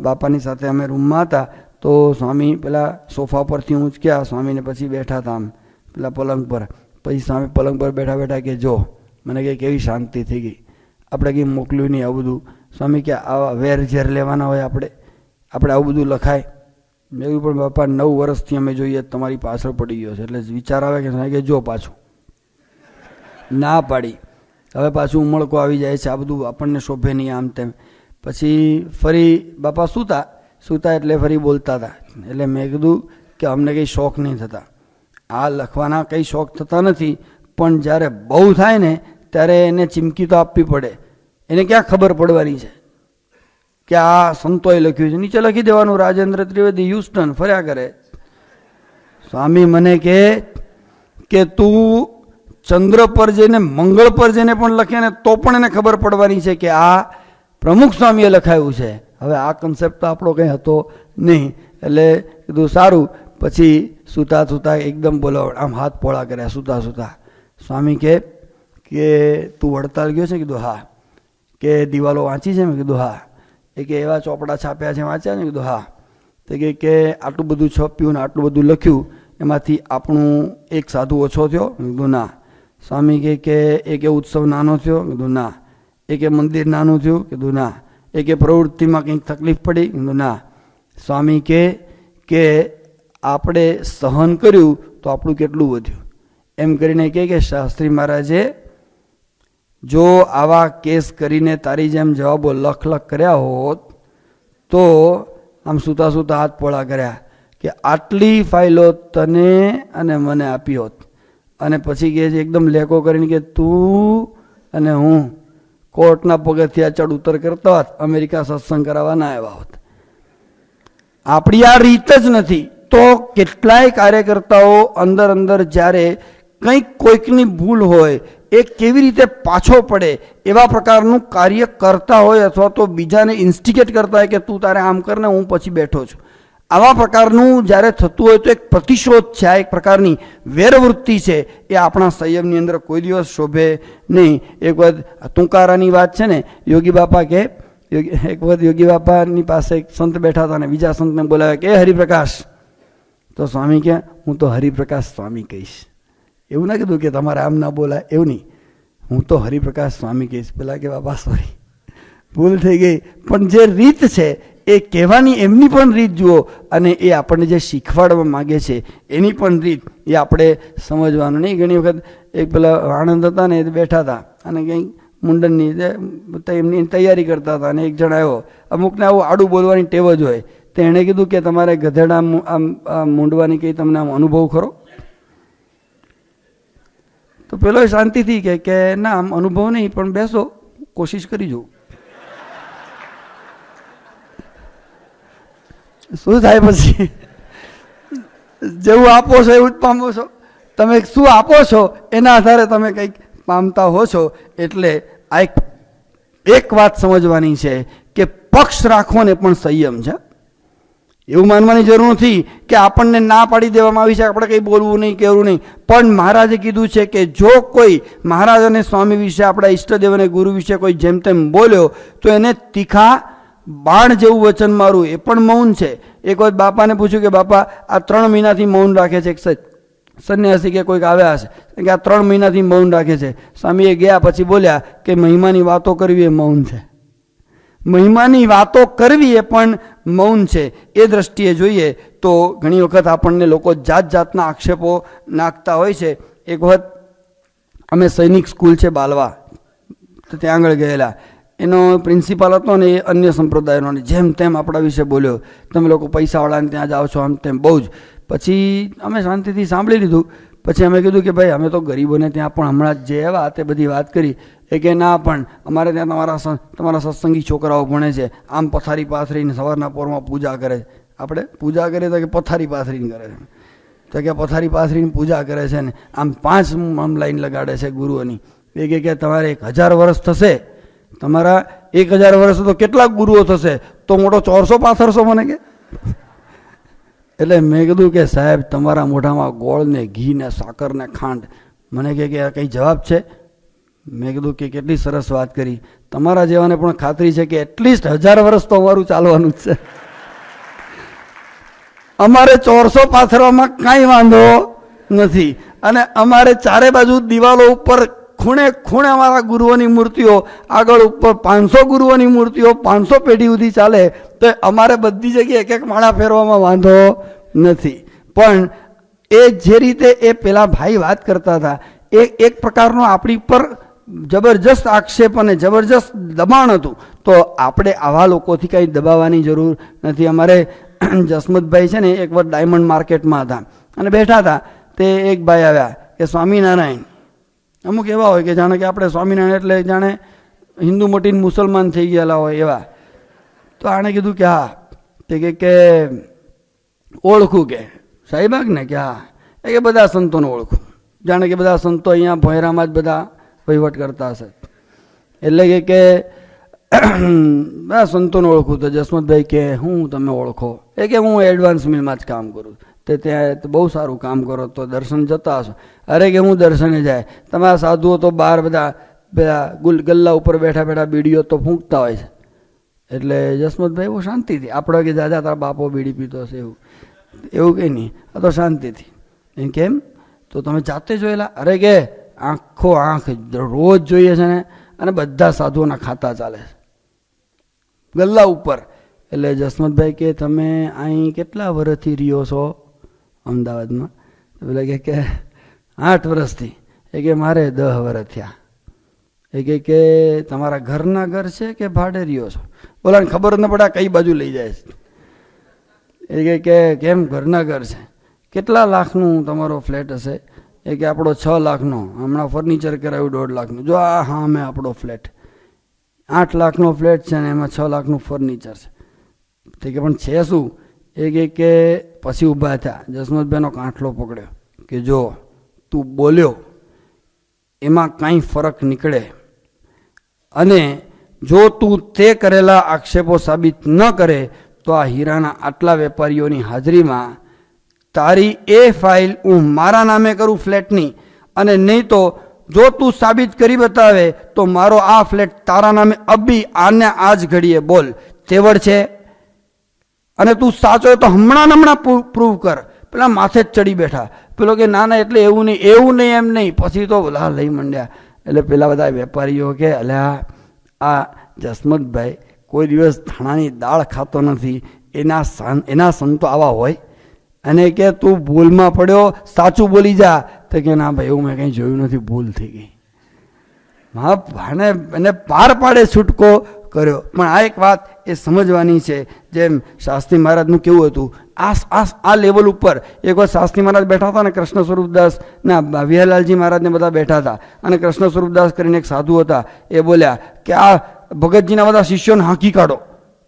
બાપાની સાથે અમે રૂમમાં હતા તો સ્વામી પેલા સોફા પરથી ઊંચક્યા, સ્વામીને પછી બેઠા હતા આમ પેલા પલંગ પર. પછી સ્વામી પલંગ પર બેઠા બેઠા કે જો, મને કે કેવી શાંતિ થઈ ગઈ, આપણે કંઈ મોકલ્યું નહીં આ બધું. સ્વામી કે આવા વેર ઝેર લેવાના હોય આપણે આવું બધું લખાય? મેં એવું પણ બાપા 9 વર્ષથી અમે જોઈએ તમારી પાછળ પડી ગયો છે, એટલે વિચાર આવે કે જો પાછું ના પાડી, હવે પાછું ઉમળકો આવી જાય છે, આ બધું આપણને શોભે નહીં આમ તેમ. પછી ફરી બાપા સૂતા એટલે ફરી બોલતા હતા. એટલે મેં કીધું કે અમને કંઈ શોખ નહીં થતા, આ લખવાના કંઈ શોખ થતા નથી, પણ જ્યારે બહુ થાય ને ત્યારે એને ચીમકી તો આપવી પડે. એને ક્યાં ખબર પડવાની છે કે આ સંતોએ લખ્યું છે? નીચે લખી દેવાનું રાજેન્દ્ર ત્રિવેદી હ્યુસ્ટન, ફર્યા કરે. સ્વામી મને કે તું ચંદ્ર પર જઈને મંગળ પર જઈને પણ લખે ને તો પણ એને ખબર પડવાની છે કે આ પ્રમુખ સ્વામીએ લખાયું છે. હવે આ કન્સેપ્ટ તો આપણો કંઈ હતો નહીં, એટલે કીધું સારું. પછી સૂતા એકદમ બોલો આમ હાથ પોળા કર્યા સૂતા. સ્વામી કે તું વડતાલ ગયો છે? કીધું હા. કે દિવાલો વાંચી છે? મેં કીધું હા. એ કે એવા ચોપડા છાપ્યા છે વાંચ્યા ને? કીધું હા. તો કે આટલું બધું છપ્યું ને આટલું બધું લખ્યું, એમાંથી આપણું એક સાધુ ઓછો થયો? કીધું ના. સ્વામી કે એક ઉત્સવ નાનો થયો? કીધું ના. એક મંદિર નાનું થયું? કીધું ના. એક પ્રવૃત્તિમાં કંઈક તકલીફ પડી? કીધું ના. સ્વામી કે આપણે સહન કર્યું તો આપણું કેટલું વધ્યું? એમ કરીને કે શાસ્ત્રી મહારાજે જો આવા કેસ કરીને તારી જેમ જવાબો લખ કર્યા હોત તો આમ સૂતા હાથ પોળા કર્યા કે આટલી ફાઇલો તને અને મને આપી હોત. અને પછી કે એકદમ લેકો કરીને કે તું અને હું કોર્ટના પગથિયા ચડ ઉતર કરતા હોત, અમેરિકા સત્સંગ કરાવવા ના આવ્યા હોત. આપણી આ રીત જ નથી. તો કેટલાય કાર્યકર્તાઓ અંદર જ્યારે કંઈક કોઈકની ભૂલ હોય એ કેવી રીતે પાછો પડે એવા પ્રકારનું કાર્ય કરતા હોય, અથવા તો બીજાને ઇન્સ્ટિગેટ કરતા હોય કે તું તારે આમ કરને હું પછી બેઠો છું, આવા પ્રકારનું જ્યારે થતું હોય તો એક પ્રતિશોધ છે, આ એક પ્રકારની વેરવૃત્તિ છે. એ આપણા સંયમની અંદર કોઈ દિવસ શોભે નહીં. એક વખત તુંકારાની વાત છે ને, યોગી બાપા કે એક વખત યોગી બાપાની પાસે એક સંત બેઠા હતા અને બીજા સંતને બોલાવ્યા કે હરિપ્રકાશ. તો સ્વામી કે હું તો હરિપ્રકાશ સ્વામી કહીશ. એવું ના કીધું કે તમારે આમ ના બોલાય, એવું નહીં, હું તો હરિપ્રકાશ સ્વામી કહીશ. પેલા કે બાપા સોરી ભૂલ થઈ ગઈ. પણ જે રીત છે એ કહેવાની એમની પણ રીત જુઓ, અને એ આપણને જે શીખવાડવા માગે છે એની પણ રીત એ આપણે સમજવાનું નહીં. ઘણી વખત એક પેલા આણંદ હતા ને એ બેઠા હતા અને કંઈક મુંડનની એમની તૈયારી કરતા હતા, અને એક જણ આવ્યો. અમુકને આવું આડું બોલવાની ટેવ જ હોય, તો એણે કીધું કે તમારે ગધેડા આમ મૂંડવાની કંઈ તમને આમ અનુભવ ખરો? તો પેલો શાંતિથી કે ના આમ અનુભવ નહીં, પણ બેસો કોશિશ કરી જોઉં. શું થાય પછી? જેવું આપો છો એવું જ પામો છો. તમે શું આપો છો એના આધારે તમે કંઈક પામતા હો છો. એટલે આ એક વાત સમજવાની છે કે પક્ષ રાખવો ને પણ સંયમ છે. એવું માનવાની જરૂર નથી કે આપણને ના પાડી દેવામાં આવી છે, આપણે કંઈ બોલવું નહીં, કહેવું નહીં. પણ મહારાજે કીધું છે કે જો કોઈ મહારાજ અને સ્વામી વિશે, આપણા ઈષ્ટદેવ અને ગુરુ વિશે કોઈ જેમ તેમ બોલ્યો તો એને તીખા બાણ જેવું વચન મારું, એ પણ મૌન છે. એક વખત બાપાને પૂછ્યું કે બાપા આ 3 મહિનાથી મૌન રાખે છે, સંન્યાસી કે કોઈક આવ્યા હશે કે આ 3 મહિનાથી મૌન રાખે છે. સ્વામીએ ગયા પછી બોલ્યા કે મહિમાની વાતો કરવી એ મૌન છે. મહિમાની વાતો કરવી એ પણ મૌન છે. એ દ્રષ્ટિએ જોઈએ તો ઘણી વખત આપણને લોકો જાત જાતના આક્ષેપો નાખતા હોય છે. એક વખત અમે સૈનિક સ્કૂલ છે બાલવા, તો ત્યાં આગળ ગયેલા. એનો પ્રિન્સિપાલ હતો ને એ અન્ય સંપ્રદાયનો, જેમ તેમ આપણા વિશે બોલ્યો, તમે લોકો પૈસાવાળાને ત્યાં જાઓ છો, આમ તેમ બહુ જ. પછી અમે શાંતિથી સાંભળી લીધું. પછી અમે કીધું કે ભાઈ અમે તો ગરીબોને ત્યાં પણ હમણાં જ જે આવ્યા તે બધી વાત કરી. એ કે ના, પણ અમારે ત્યાં તમારા સત્સંગી છોકરાઓ ભણે છે, આમ પથારી પાથરીને સવારના પોરમાં પૂજા કરે છે. આપણે પૂજા કરીએ તો કે પથારી પાથરીને કરે છે, તો કે પથારી પાથરીને પૂજા કરે છે ને આમ 5 આમ લાઈન લગાડે છે ગુરુઓની. એ કે તમારે 1000 વર્ષ થશે, તમારા 1000 વર્ષ તો કેટલા ગુરુઓ થશે, તો મોટો 400 પાથરશો મને કે. એટલે મેં કીધું કે સાહેબ તમારા મોઢામાં ગોળ ને ઘી ને સાકર ને ખાંડ. મને કે કંઈ જવાબ છે? મેં કીધું કે કેટલી સરસ વાત કરી. તમારા જેવાને પણ ખાતરી છે કે એટલીસ્ટ 1000 વર્ષ તો અમારું ચાલવાનું જ છે. અમારે 400 પાથરવામાં કાંઈ વાંધો નથી. અને અમારે ચારે બાજુ દિવાલો ઉપર ખૂણે ખૂણે અમારા ગુરુઓની મૂર્તિઓ, આગળ ઉપર 500 ગુરુઓની મૂર્તિઓ 500 પેઢી સુધી ચાલે, તો અમારે બધી જગ્યાએ એક એક માળા ફેરવામાં વાંધો નથી. પણ એ જે રીતે એ પેલા ભાઈ વાત કરતા હતા, એ એક પ્રકારનો આપણી પર જબરજસ્ત આક્ષેપ અને જબરજસ્ત દબાણ હતું. તો આપણે આવા લોકોથી કંઈ દબાવવાની જરૂર નથી. અમારે જસમતભાઈ છે ને એક વાર ડાયમંડ માર્કેટમાં હતા અને બેઠા હતા. તે એક ભાઈ આવ્યા કે સ્વામિનારાયણ. અમુક એવા હોય કે જાણે કે આપણે સ્વામિનારાયણ એટલે જાણે હિન્દુ મટીને મુસલમાન થઈ ગયેલા હોય એવા. તો આણે કીધું કે હા. તે કે ઓળખું કે સાહેબાગ ને કે હા. એ કે બધા સંતોને ઓળખું, જાણે કે બધા સંતો અહીંયા ભોયરામાં જ બધા વહીવટ કરતા હશે. એટલે કે બધા સંતોને ઓળખું. તો જસમતભાઈ કે હું તમે ઓળખો? એ કે હું એડવાન્સ મિલમાં જ કામ કરું. તે ત્યાં બહુ સારું કામ કરો, તો દર્શન જતા હશો. અરે કે હું દર્શને જાય, તમારા સાધુઓ તો બહાર બધા ગલ્લા ઉપર બેઠા બેઠા બીડીઓ તો ફૂંકતા હોય છે. એટલે જસમતભાઈ એવું શાંતિથી, આપણે કે દાદા તારા બાપો બીડી પીતો હશે એવું કંઈ નહીં, આ તો શાંતિથી. એમ કેમ? તો તમે જાતે જોયેલા? અરે કે આંખો આંખ રોજ જોઈએ છે ને, અને બધા સાધુઓના ખાતા ચાલે છે ગલ્લા ઉપર. એટલે જસમતભાઈ કે તમે અહીં કેટલા વર્ષથી રહ્યો છો અમદાવાદમાં? પેલા કે 8 વર્ષથી. એ કે મારે 10 વર્ષ થયા. એ કે તમારા ઘરના ઘર છે કે ભાડે રહ્યો છો? બોલાને ખબર ન પડે કઈ બાજુ લઈ જાય છે. એ કે કેમ ઘરના ઘર છે? કેટલા લાખનું તમારો ફ્લેટ હશે? એ કે આપણો 6 લાખનો, હમણાં ફર્નિચર કરાવ્યું 1.5 લાખનું. જો આ હા મેં આપણો ફ્લેટ 8 લાખનો ફ્લેટ છે ને એમાં 6 લાખનું ફર્નિચર છે. તે કે પણ છે શું? એ કે પછી ઊભા થયા. જસમતભાઈનો કાંઠલો પકડ્યો કે જો તું બોલ્યો એમાં કાંઈ ફરક નીકળે, અને જો તું તે કરેલા આક્ષેપો સાબિત ન કરે તો આ હીરાના આટલા વેપારીઓની હાજરીમાં તારી એ ફાઇલ હું મારા નામે કરું ફ્લેટની, અને નહીં તો જો તું સાબિત કરી બતાવે તો મારો આ ફ્લેટ તારા નામે અબી આને આજ ઘડીએ બોલ. તેવડ છે? અને તું સાચો તો હમણાં પ્રૂવ કર. પેલા માથે જ ચડી બેઠા. પેલો કે ના એટલે એવું નહીં એમ નહીં. પછી તો બોલા લઈ મંડ્યા. એટલે પેલા બધા વેપારીઓ કે અલ્યા આ જસમતભાઈ કોઈ દિવસ ધાણાની દાળ ખાતો નથી, એના સંતો આવા હોય? અને કે તું ભૂલમાં પડ્યો, સાચું બોલી જા. તો કે ના ભાઈ એવું મેં કંઈ જોયું નથી, ભૂલ થઈ ગઈ. હા ભાને એને પાર પાડે છૂટકો કર્યો. પણ આ એક વાત એ સમજવાની છે. જેમ શાસ્ત્રી મહારાજનું કેવું હતું, આ લેવલ ઉપર એક વાર શાસ્ત્રી મહારાજ બેઠા હતા ને કૃષ્ણ સ્વરૂપદાસ ના વિહલાલજી મહારાજને બધા બેઠા હતા. અને કૃષ્ણ સ્વરૂપદાસ કરીને એક સાધુ હતા, એ બોલ્યા કે આ ભગતજીના બધા શિષ્યોને હાંકી કાઢો,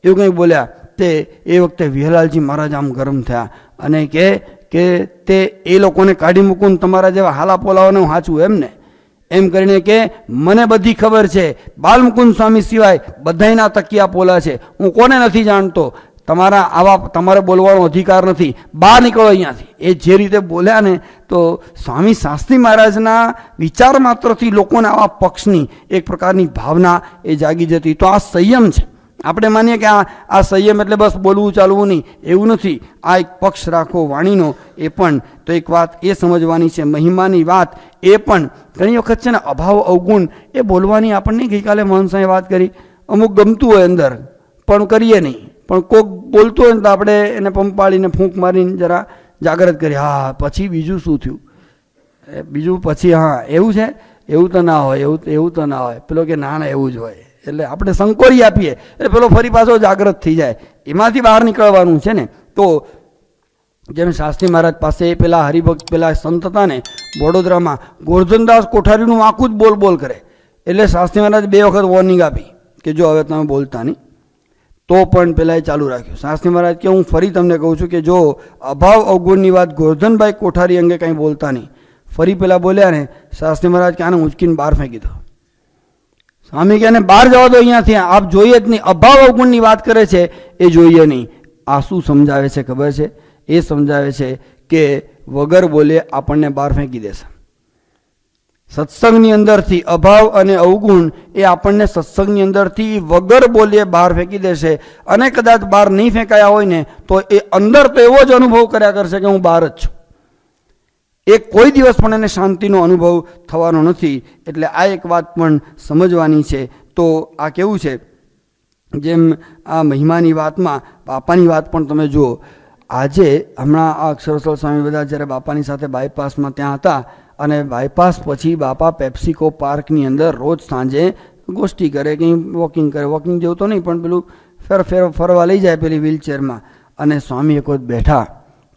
એવું કંઈ બોલ્યા. તે એ વખતે વિહલાલજી મહારાજ આમ ગરમ થયા અને કે તે એ લોકોને કાઢી મૂકું તમારા જેવા હાલા પોલાઓને હું હાચું એમને એમ કરીને કે મને બધી ખબર છે, બાલમુકુંદ સ્વામી સિવાય બધાયના તકિયા પોલા છે, હું કોને નથી જાણતો, તમારે બોલવાનો અધિકાર નથી, બહાર નીકળો અહીંયાથી. એ જે રીતે બોલ્યા ને, તો સ્વામી શાસ્ત્રી મહારાજના વિચાર માત્રથી લોકોને આવા પક્ષની એક પ્રકારની ભાવના એ જાગી જતી. તો આ સંયમ છે. આપણે માનીએ કે આ સંયમ એટલે બસ બોલવું ચાલવું નહીં, એવું નથી. આ એક પક્ષ રાખો વાણીનો, એ પણ તો એક વાત એ સમજવાની છે. મહિમાની વાત એ પણ ઘણી વખત છે ને અભાવ અવગુણ એ બોલવાની આપણને ગઈકાલે મોહન સાંઈ વાત કરી, અમુક ગમતું હોય અંદર પણ કરીએ નહીં, પણ કોક બોલતું હોય ને તો આપણે એને પંપાળીને ફૂંક મારીને જરા જાગૃત કરીએ, હા પછી બીજું શું થયું, બીજું પછી હા એવું છે, એવું તો ના હોય, એવું તો ના હોય, પેલો કે ના ના એવું જ હોય, એટલે આપણે સંકોરી આપીએ એટલે પેલો ફરી પાછો જાગૃત થઈ જાય. એમાંથી બહાર નીકળવાનું છે ને. તો જેમ શાસ્ત્રી મહારાજ પાસે પેલા હરિભક્ત પેલા સંત હતા ને વડોદરામાં, ગોરધનદાસ કોઠારીનું આખું જ બોલ બોલ કરે, એટલે શાસ્ત્રી મહારાજ 2 વખત વોર્નિંગ આપી કે જો હવે તમે બોલતા નહીં, તો પણ પેલા એ ચાલુ રાખ્યું. શાસ્ત્રી મહારાજ કે હું ફરી તમને કહું છું કે જો અભાવ અવગુણની વાત ગોરધનભાઈ કોઠારી અંગે કંઈ બોલતા નહીં. ફરી પેલા બોલ્યા ને શાસ્ત્રી મહારાજ કે આને ઉંચકીને બહાર ફેંકી દો. સ્વામી કે બહાર જવા દો અહીંયાથી, આપ જોઈએ જ નહીં, અભાવ અવગુણની વાત કરે છે એ જોઈએ નહીં. આ શું સમજાવે છે ખબર છે? એ સમજાવે છે કે વગર બોલે આપણને બહાર ફેંકી દેશે. સત્સંગની અંદરથી અભાવ અને અવગુણ એ આપણને સત્સંગની અંદરથી વગર બોલીએ બહાર ફેંકી દેશે. અને કદાચ બહાર નહીં ફેંકાયા હોય ને તો એ અંદર તો એવો જ અનુભવ કર્યા કરશે કે હું બહાર જ છું. એ કોઈ દિવસ પણ એને શાંતિનો અનુભવ થવાનો નથી. એટલે આ એક વાત પણ સમજવાની છે. તો આ કેવું છે, જેમ આ મહિમાની વાતમાં બાપાની વાત પણ તમે જુઓ. આજે હમણાં આ અક્ષરસલ સ્વામી બધા જ્યારે બાપાની સાથે બાયપાસમાં ત્યાં હતા, અને બાયપાસ પછી બાપા પેપ્સિકો પાર્કની અંદર રોજ સાંજે ગોષ્ઠી કરે, કંઈ વોકિંગ કરે, વોકિંગ જેવું તો નહીં પણ પેલું ફરવા લઈ જાય પેલી વ્હીલચેરમાં. અને સ્વામી એક વખત બેઠા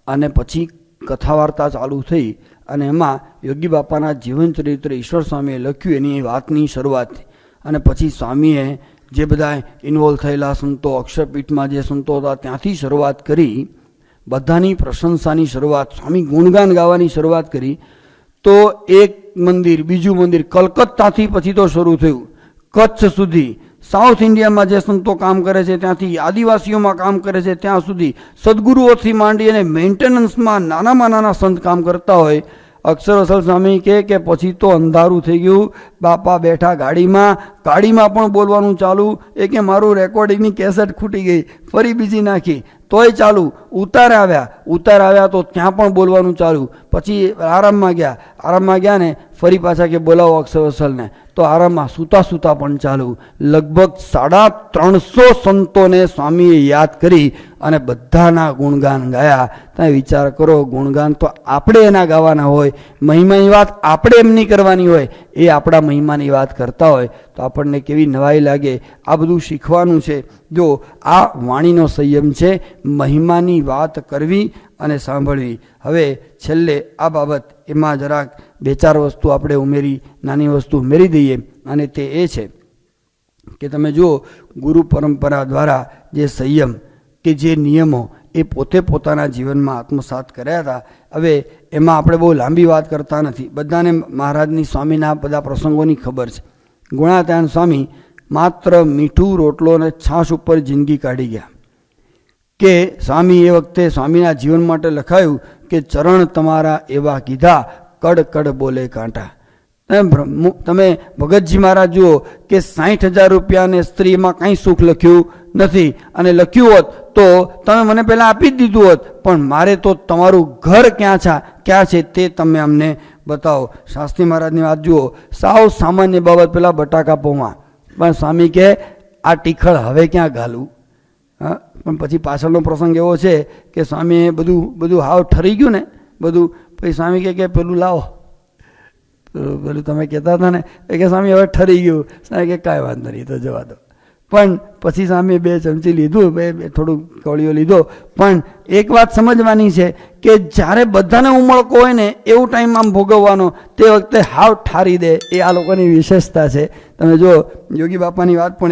અને પછી કથા વાર્તા ચાલુ થઈ, અને એમાં યોગી બાપાના જીવન ચરિત્ર ઈશ્વર સ્વામીએ લખ્યું એની વાતની શરૂઆત. અને પછી સ્વામીએ જે બધા ઇન્વોલ્વ થયેલા સંતો, અક્ષરપીઠમાં જે સંતો હતા ત્યાંથી શરૂઆત કરી, બધાની પ્રશંસાની શરૂઆત, સ્વામી ગુણગાન ગાવાની શરૂઆત કરી. તો એક મંદિર, બીજું મંદિર, કલકત્તાથી પછી તો શરૂ થયું કચ્છ સુધી, સાઉથ ઇન્ડિયામાં જે સંતો કામ કરે છે ત્યાંથી આદિવાસીઓમાં કામ કરે છે ત્યાં સુધી, સદગુરુઓથી માંડી અને મેન્ટેનન્સમાં નાનામાં નાના સંત કામ કરતા હોય. અક્ષરસલ સ્વામી કે પછી તો અંધારું થઈ ગયું. બાપા બેઠા ગાડીમાં પણ બોલવાનું ચાલુ. એ કે મારું રેકોર્ડિંગની કેસેટ ખૂટી ગઈ, ફરી બીજી નાખી તોય ચાલુ. ઉતાર આવ્યા તો ત્યાં પણ બોલવાનું ચાલુ. પછી આરામમાં ગયા ને ફરી પાછા કે બોલાવો અક્ષરસલને, તો આરામમાં સૂતા પણ ચાલુ. લગભગ 350 સંતોને સ્વામીએ યાદ કરી અને બધાના ગુણગાન ગાયા. તમે વિચાર કરો, ગુણગાન તો આપણે એના ગાવાના હોય, મહિમાની વાત આપણે એમની કરવાની હોય, એ આપણા મહિમાની વાત કરતા હોય તો આપણને કેવી નવાઈ લાગે. આ બધું શીખવાનું છે. જો આ વાણીનો સંયમ છે, મહિમાની વાત કરવી અને સાંભળવી. હવે છેલ્લે આ બાબત, એમાં જરાક 2-4 વસ્તુ આપણે નાની વસ્તુ ઉમેરી દઈએ. અને તે એ છે કે તમે જુઓ, ગુરુ પરંપરા દ્વારા જે સંયમ કે જે નિયમો એ પોતે પોતાના જીવનમાં આત્મસાત કર્યા હતા. હવે એમાં આપણે બહુ લાંબી વાત કરતા નથી. બધાને મહારાજની સ્વામીના બધા પ્રસંગોની ખબર છે. ગુણાત્યાન સ્વામી માત્ર મીઠું, રોટલો અને છાશ ઉપર જિંદગી કાઢી ગયા. કે સ્વામી એ વખતે સ્વામીના જીવન માટે લખાયું કે ચરણ તમારા એવા કીધા, કડ કડ બોલે કાંટા. તમે ભગતજી મહારાજ જુઓ કે 60,000 રૂપિયાને સ્ત્રીમાં કાંઈ સુખ લખ્યું નથી, અને લખ્યું હોત તો તમે મને પહેલાં આપી જ દીધું હોત, પણ મારે તો તમારું ઘર ક્યાં છે તે તમે અમને બતાવો. શાસ્ત્રી મહારાજની વાત જુઓ, સાવ સામાન્ય બાબત, પેલા બટાકા પૌવા, પણ સ્વામી કહે આ ટીખળ હવે ક્યાં ઘાલું. હા, પણ પછી પાછળનો પ્રસંગ એવો છે કે સ્વામીએ બધું હાવ ઠરી ગયું ને બધું, પછી સ્વામી કે પેલું લાવો, પેલું તમે કહેતા હતા ને કે સ્વામી હવે ઠરી ગયું. સ્વામી કે કાંઈ વાંધો નહીં, તો જવા દો. પણ પછી સ્વામીએ 2 ચમચી લીધું, થોડું કોળીઓ લીધો. પણ એક વાત સમજવાની છે કે જ્યારે બધાને ઉમળકો હોય ને એવું ટાઈમ આમ ભોગવવાનો, તે વખતે હાવ ઠારી દે, એ આ લોકોની વિશેષતા છે. તમે જો યોગી બાપાની વાત પણ